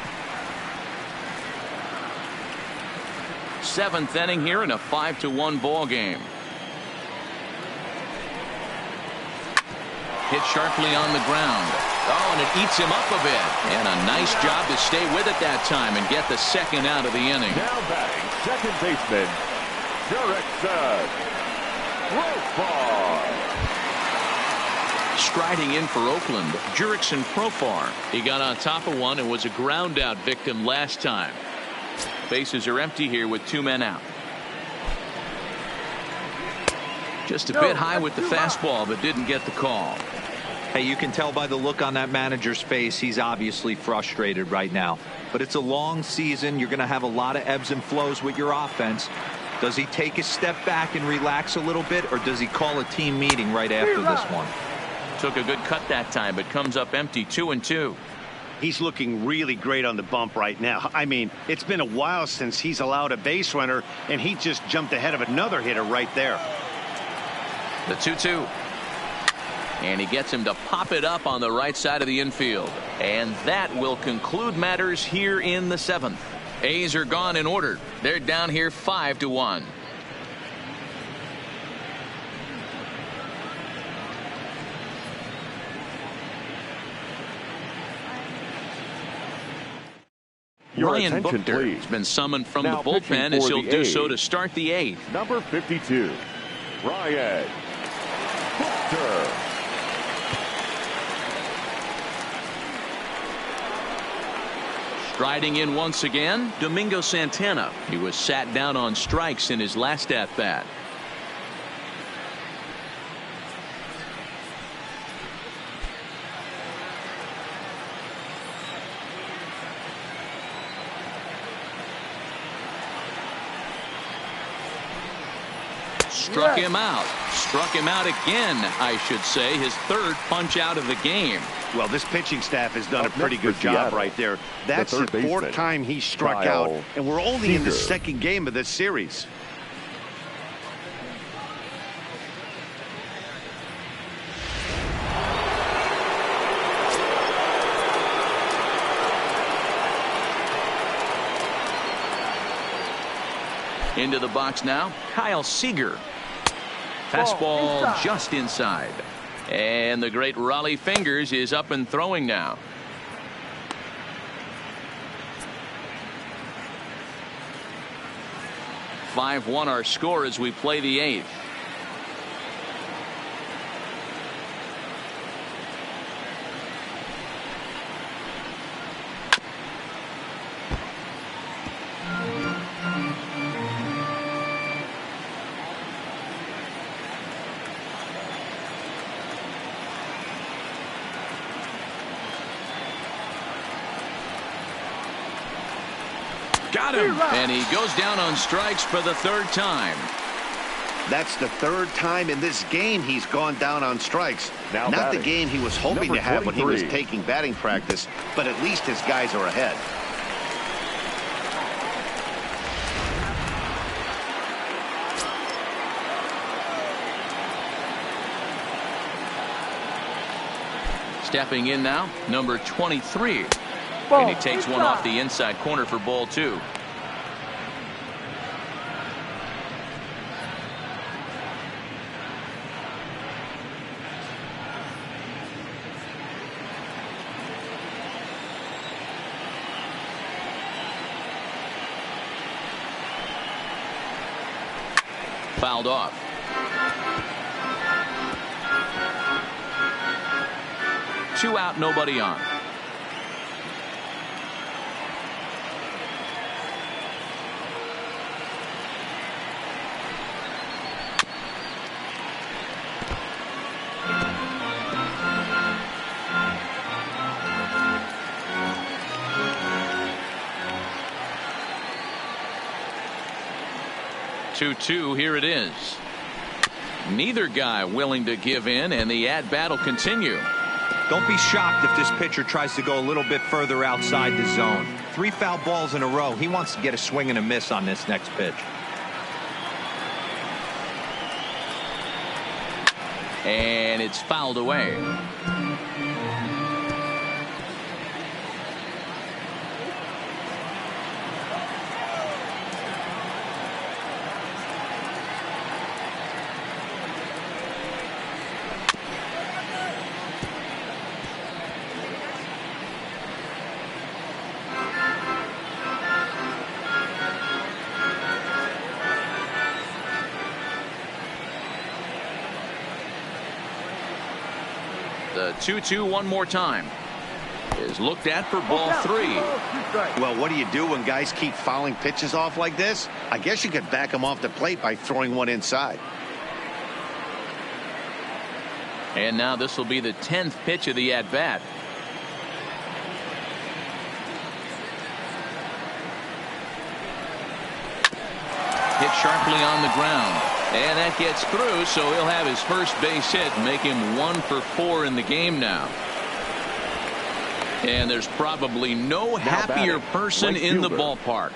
7th inning here in a 5-1 ball game. Hit sharply on the ground. Oh, and it eats him up a bit. And a nice job to stay with it that time and get the second out of the inning. Now batting, second baseman, Jurickson Profar. Striding in for Oakland, Jurickson Profar. He got on top of one and was a ground out victim last time. Bases are empty here with 2 men out. Just a bit high with the fastball, but didn't get the call. Hey, you can tell by the look on that manager's face, he's obviously frustrated right now. But it's a long season. You're going to have a lot of ebbs and flows with your offense. Does he take a step back and relax a little bit, or does he call a team meeting right after this one? Took a good cut that time, but comes up empty, 2-2. He's looking really great on the bump right now. I mean, it's been a while since he's allowed a base runner, and he just jumped ahead of another hitter right there. The 2-2. And he gets him to pop it up on the right side of the infield. And that will conclude matters here in the 7th. A's are gone in order. They're down here 5-1. Your Ryan attention, Buchter please. has been summoned from Now the pitching bullpen as for he'll the do A's. so to start the 8th. Number 52, Ryan Buchter. Striding in once again, Domingo Santana. He was sat down on strikes in his last at-bat. Struck him out. Struck him out again, I should say. His 3rd punch out of the game. Well, this pitching staff has done a Up pretty next good for job Seattle, right there. That's the the third 4th baseman, time he struck Kyle out, and we're only in the Seager. 2nd game of this series. Into the box now, Kyle Seager. Fastball just inside. And the great Raleigh Fingers is up and throwing now. (5-1) our score as we play the 8th. Got him. And he goes down on strikes for the 3rd time. That's the 3rd time in this game he's gone down on strikes. Now Not batting, the game he was hoping number to have when he was 23. taking batting practice, but at least his guys are ahead. Stepping in now, number 23. And he takes one off the inside corner for ball 2. Fouled off. Two out, nobody on. Two, here it is. Neither guy willing to give in, and the at-bat will continue. Don't be shocked if this pitcher tries to go a little bit further outside the zone. 3 foul balls in a row. He wants to get a swing and a miss on this next pitch. And it's fouled away. The 2-2 one more time is looked at for ball 3. Well, what do you do when guys keep fouling pitches off like this? I guess you could back them off the plate by throwing one inside. And now this will be the 10th pitch of the at-bat. Hit sharply on the ground. And that gets through, so he'll have his first base hit, make him 1 for 4 in the game now. And there's probably no happier person in the ballpark.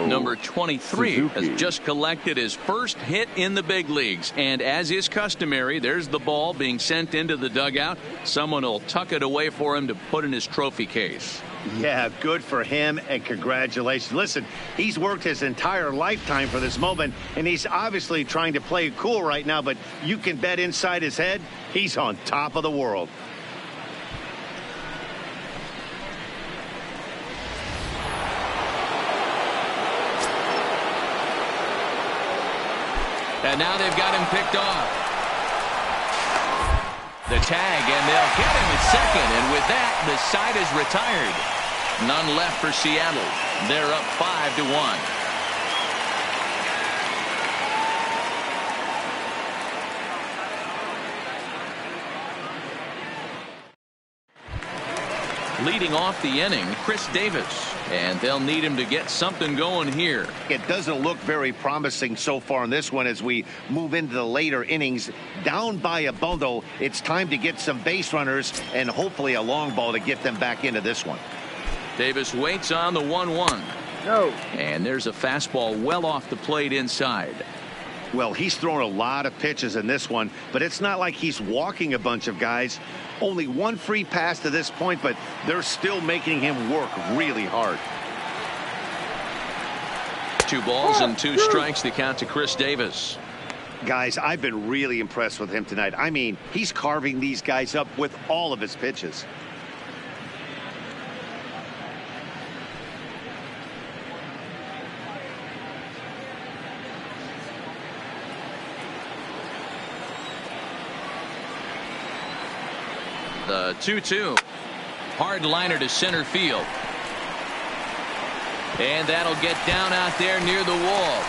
Number 23 has just collected his first hit in the big leagues. And as is customary, there's the ball being sent into the dugout. Someone will tuck it away for him to put in his trophy case. Yeah, good for him, and congratulations. Listen, he's worked his entire lifetime for this moment, and he's obviously trying to play it cool right now, but you can bet inside his head, he's on top of the world. And now they've got him picked off. The tag, and they'll get him at second, and with that, the side is retired. None left for Seattle. They're up 5-1. Leading off the inning, Chris Davis, and they'll need him to get something going here. It doesn't look very promising so far in this one as we move into the later innings. Down by a bundle, it's time to get some base runners and hopefully a long ball to get them back into this one. Davis waits on the 1-1. No. And there's a fastball well off the plate inside. Well, he's thrown a lot of pitches in this one, but it's not like he's walking a bunch of guys. Only one free pass to this point, but they're still making him work really hard. 2 balls and 2 strikes, the count to Chris Davis. Guys, I've been really impressed with him tonight. I mean, he's carving these guys up with all of his pitches. The 2-2. Hard liner to center field. And that'll get down out there near the wall.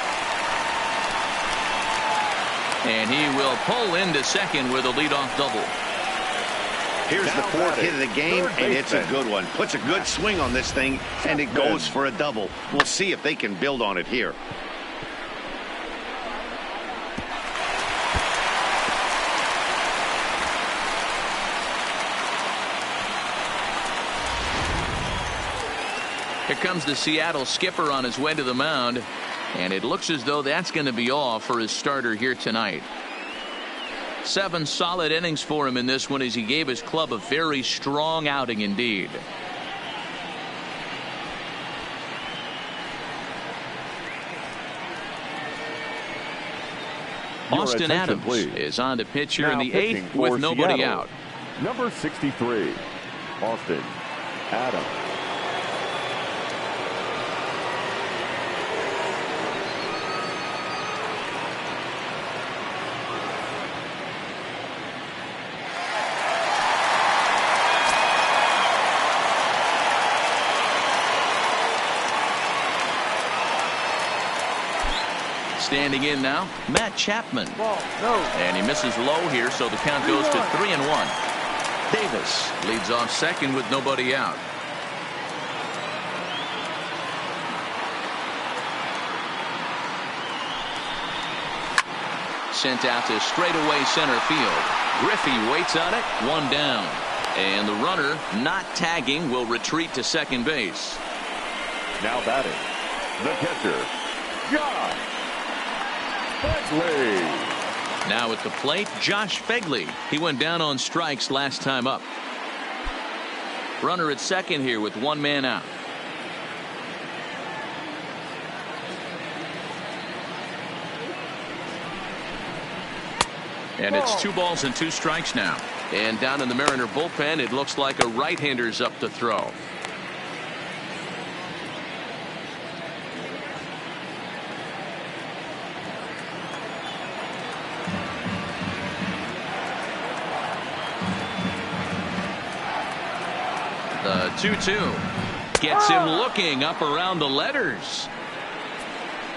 And he will pull into second with a leadoff double. Here's the 4th hit of the game, and it's a good one. Puts a good swing on this thing, and it goes for a double. We'll see if they can build on it here. Here comes the Seattle skipper on his way to the mound, and it looks as though that's going to be all for his starter here tonight. 7 solid innings for him in this one as he gave his club a very strong outing indeed. Austin Adams is on to pitch here in the 8th with nobody out. Number 63, Austin Adams. Standing in now, Matt Chapman. Ball, no. And he misses low here, so the count goes to 3-1. Davis leads off second with nobody out. Sent out to straightaway center field. Griffey waits on it, 1 down. And the runner, not tagging, will retreat to second base. Now batting, the catcher, Josh Begley. Now at the plate, Josh Begley. He went down on strikes last time up. Runner at second here with 1 man out. And it's 2 balls and 2 strikes now. And down in the Mariner bullpen, it looks like a right-hander's up to throw. The 2-2 gets him looking up around the letters.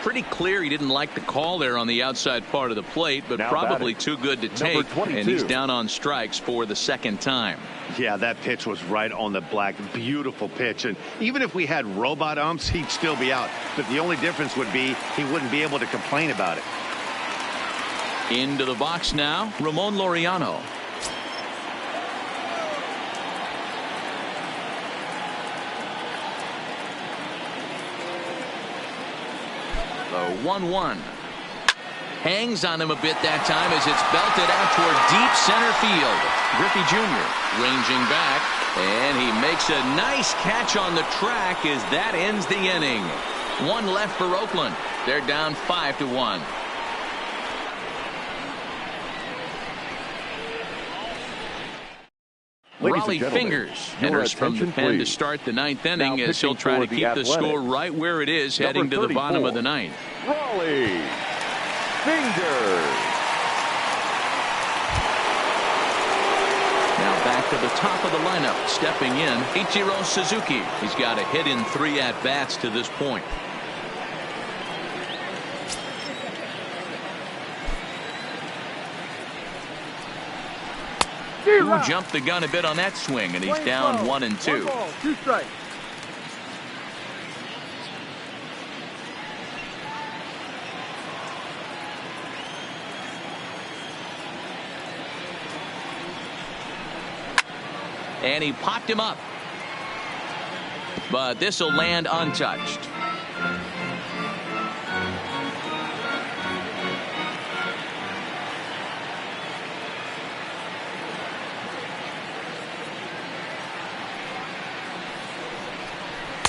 Pretty clear he didn't like the call there on the outside part of the plate, but now probably batting, too good to take, and he's down on strikes for the second time. Yeah, that pitch was right on the black. Beautiful pitch. And even if we had robot umps, he'd still be out. But the only difference would be he wouldn't be able to complain about it. Into the box now, Ramon Laureano. The 1-1. Hangs on him a bit that time as it's belted out toward deep center field. Griffey Jr. ranging back, and he makes a nice catch on the track as that ends the inning. One left for Oakland. They're down 5-1. Raleigh Fingers enters from the pen to start the ninth inning as he'll try to keep the score right where it is heading to the bottom of the ninth. Raleigh Fingers. Now back to the top of the lineup, stepping in, Ichiro Suzuki. He's got a hit in 3 at-bats to this point. Who jumped the gun a bit on that swing, and he's down 1-2. 2 strikes. And he popped him up, but this will land untouched.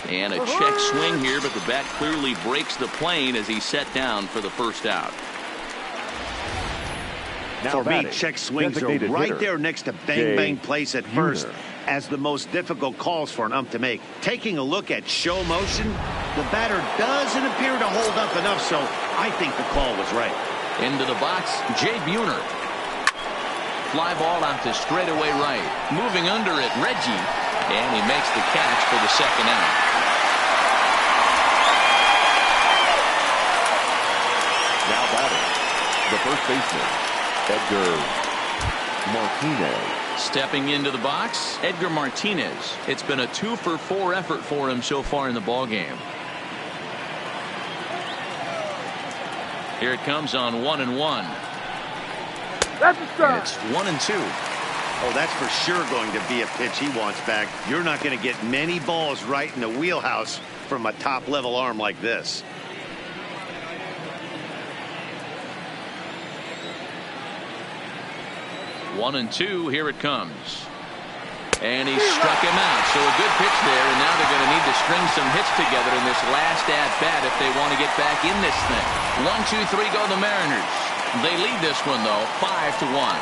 And a check swing here, but the bat clearly breaks the plane as he's set down for the first out. For me, check swings are right there next to bang place at first as the most difficult calls for an ump to make. Taking a look at show motion, the batter doesn't appear to hold up enough, so I think the call was right. Into the box, Jay Buhner. Fly ball out to straightaway right. Moving under it, Reggie. And he makes the catch for the second out. Now batting, the first baseman, Edgar Martinez. Stepping into the box, Edgar Martinez. It's been a 2-for-4 effort for him so far in the ballgame. Here it comes on 1-1. That's a strike. It's 1-2. Oh, that's for sure going to be a pitch he wants back. You're not going to get many balls right in the wheelhouse from a top-level arm like this. One and two. Here it comes. And he struck him out. So a good pitch there, and now they're going to need to string some hits together in this last at-bat if they want to get back in this thing. 1-2-3 go the Mariners. They lead this one, though, 5-1.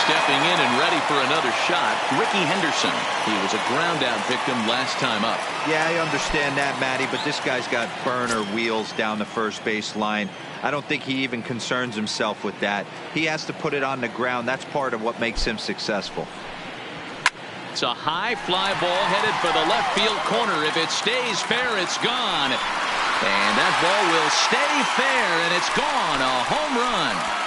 Stepping in and ready for another shot, Ricky Henderson. He was a ground-out victim last time up. Yeah, I understand that, Matty, but this guy's got burner wheels down the first base line. I don't think he even concerns himself with that. He has to put it on the ground. That's part of what makes him successful. It's a high fly ball headed for the left field corner. If it stays fair, it's gone. And that ball will stay fair, and it's gone. A home run.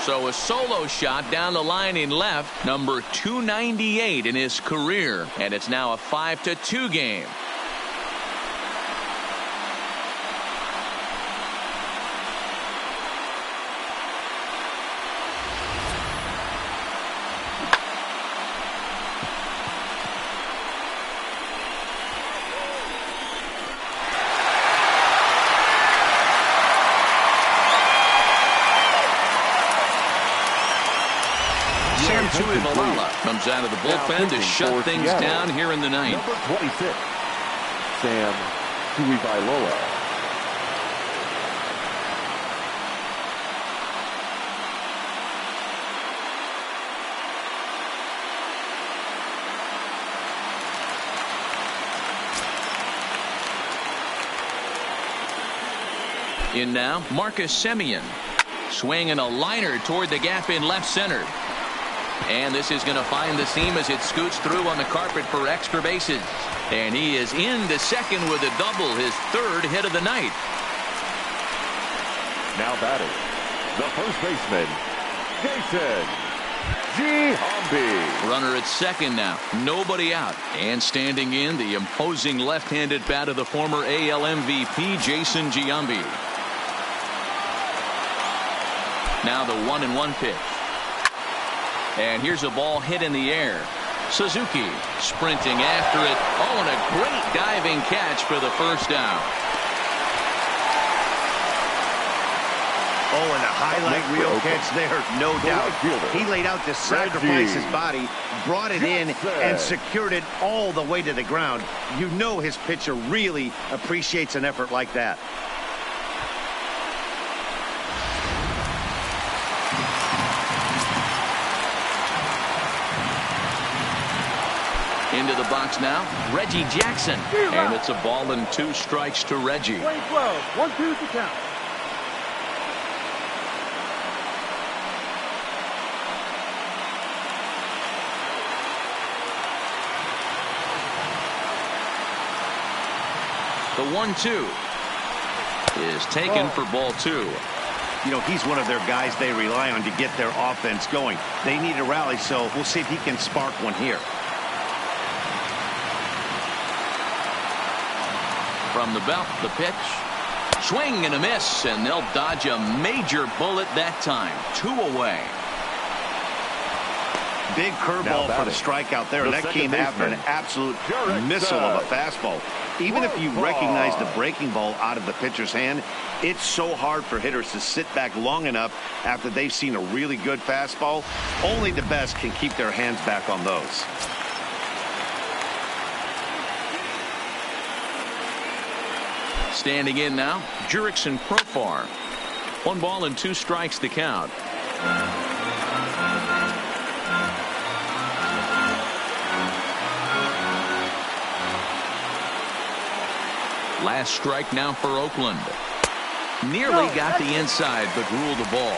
So a solo shot down the line in left, number 298 in his career, and it's now a 5-2 game. Comes out of the bullpen to shut things down here in the ninth. Number 26, Sam Tuivailala. In now, Marcus Semien. Swinging a liner toward the gap in left center. And this is going to find the seam as it scoots through on the carpet for extra bases. And he is into second with a double, his third hit of the night. Now batting, the first baseman, Jason Giambi. Runner at second now, nobody out. And standing in, the imposing left-handed bat of the former AL MVP, Jason Giambi. Now the 1-1 pitch. And here's a ball hit in the air. Suzuki sprinting after it. Oh, and a great diving catch for the first down. Oh, and a highlight reel catch there, no doubt. He laid out to sacrifice his body, brought it in, and secured it all the way to the ground. You know his pitcher really appreciates an effort like that. Into the box now, Reggie Jackson. And it's a ball and 2 strikes to Reggie. 12, 1-2 to count. The 1-2 is taken for ball 2. You know, he's one of their guys they rely on to get their offense going. They need a rally, so we'll see if he can spark one here. From the belt, the pitch. Swing and a miss, and they'll dodge a major bullet that time. 2 away. Big curveball for the strikeout there, and that came after an absolute missile of a fastball. Even if you recognize the breaking ball out of the pitcher's hand, it's so hard for hitters to sit back long enough after they've seen a really good fastball. Only the best can keep their hands back on those. Standing in now, Jurickson Profar. 1 ball and 2 strikes to count. Last strike now for Oakland. Nearly got the inside, but ruled the ball.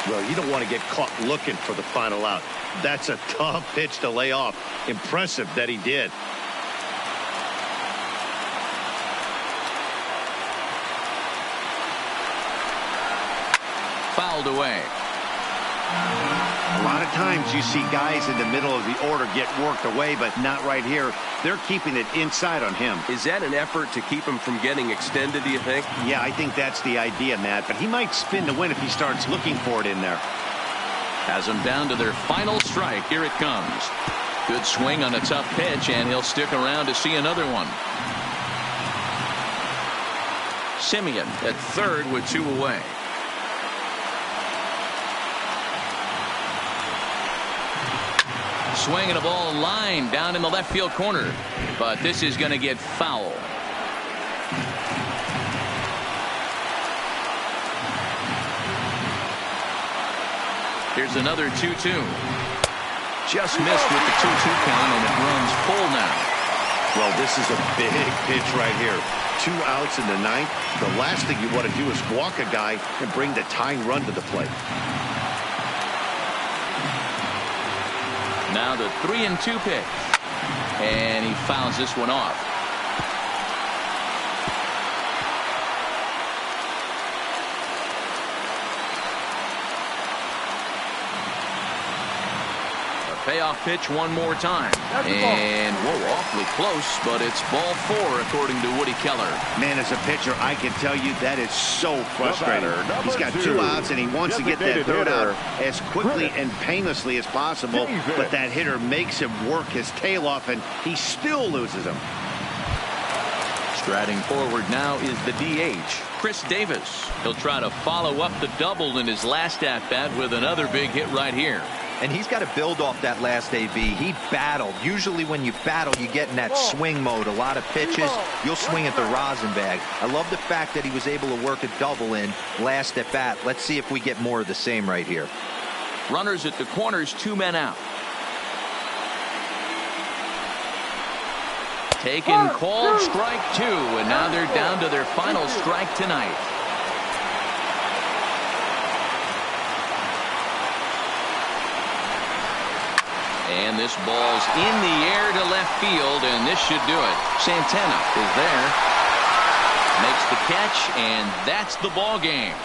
Well, you don't want to get caught looking for the final out. That's a tough pitch to lay off. Impressive that he did. Fouled away. A lot of times you see guys in the middle of the order get worked away, but not right here. They're keeping it inside on him. Is that an effort to keep him from getting extended, do you think? Yeah, I think that's the idea, Matt, but he might spin to win if he starts looking for it in there. Has them down to their final strike. Here it comes. Good swing on a tough pitch, and he'll stick around to see another one. Semien at third with 2 away. Swinging a ball line down in the left field corner, but this is going to get foul. Here's another 2-2. Just missed with the 2-2 count, and it runs full now. Well, this is a big pitch right here. 2 outs in the 9th. The last thing you want to do is walk a guy and bring the tying run to the plate. Now the 3-2 pitch, and he fouls this one off. A payoff pitch one more time, and whoa, awfully close, but it's ball 4 according to Woody Keller. Man, as a pitcher, I can tell you that is so frustrating. He's got 2 outs, and he wants to get that 3rd out as quickly and painlessly as possible, but that hitter makes him work his tail off, and he still loses him. Striding forward now is the DH, Chris Davis. He'll try to follow up the double in his last at-bat with another big hit right here. And he's got to build off that last AB. He battled. Usually when you battle, you get in that swing mode. A lot of pitches, you'll swing at the rosin bag. I love the fact that he was able to work a double in last at bat. Let's see if we get more of the same right here. Runners at the corners, 2 men out. Taken, called, strike 2, and now they're down to their final strike tonight. And this ball's in the air to left field, and this should do it. Santana is there. Makes the catch, and that's the ball game.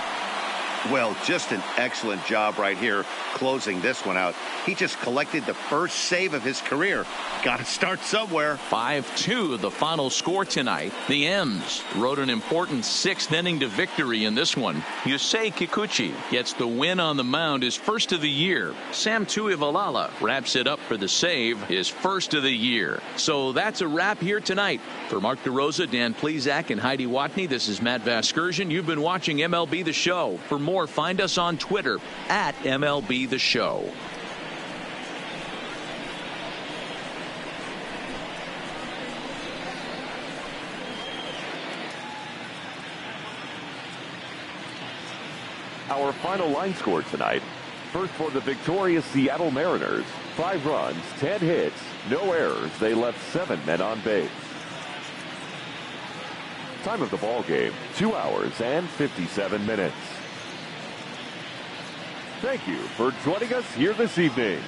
Well, just an excellent job right here closing this one out. He just collected the first save of his career. Got to start somewhere. 5-2 the final score tonight. The M's rode an important 6th inning to victory in this one. Yusei Kikuchi gets the win on the mound, his first of the year. Sam Tuivalala wraps it up for the save, his first of the year. So that's a wrap here tonight. For Mark DeRosa, Dan Plesac, and Heidi Watney, this is Matt Vasgersian. You've been watching MLB The Show. For more, find us on Twitter at MLB The Show. Our final line score tonight. First for the victorious Seattle Mariners. 5 runs, 10 hits, no errors. They left 7 men on base. Time of the ball game, 2 hours and 57 minutes. Thank you for joining us here this evening.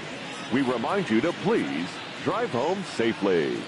We remind you to please drive home safely.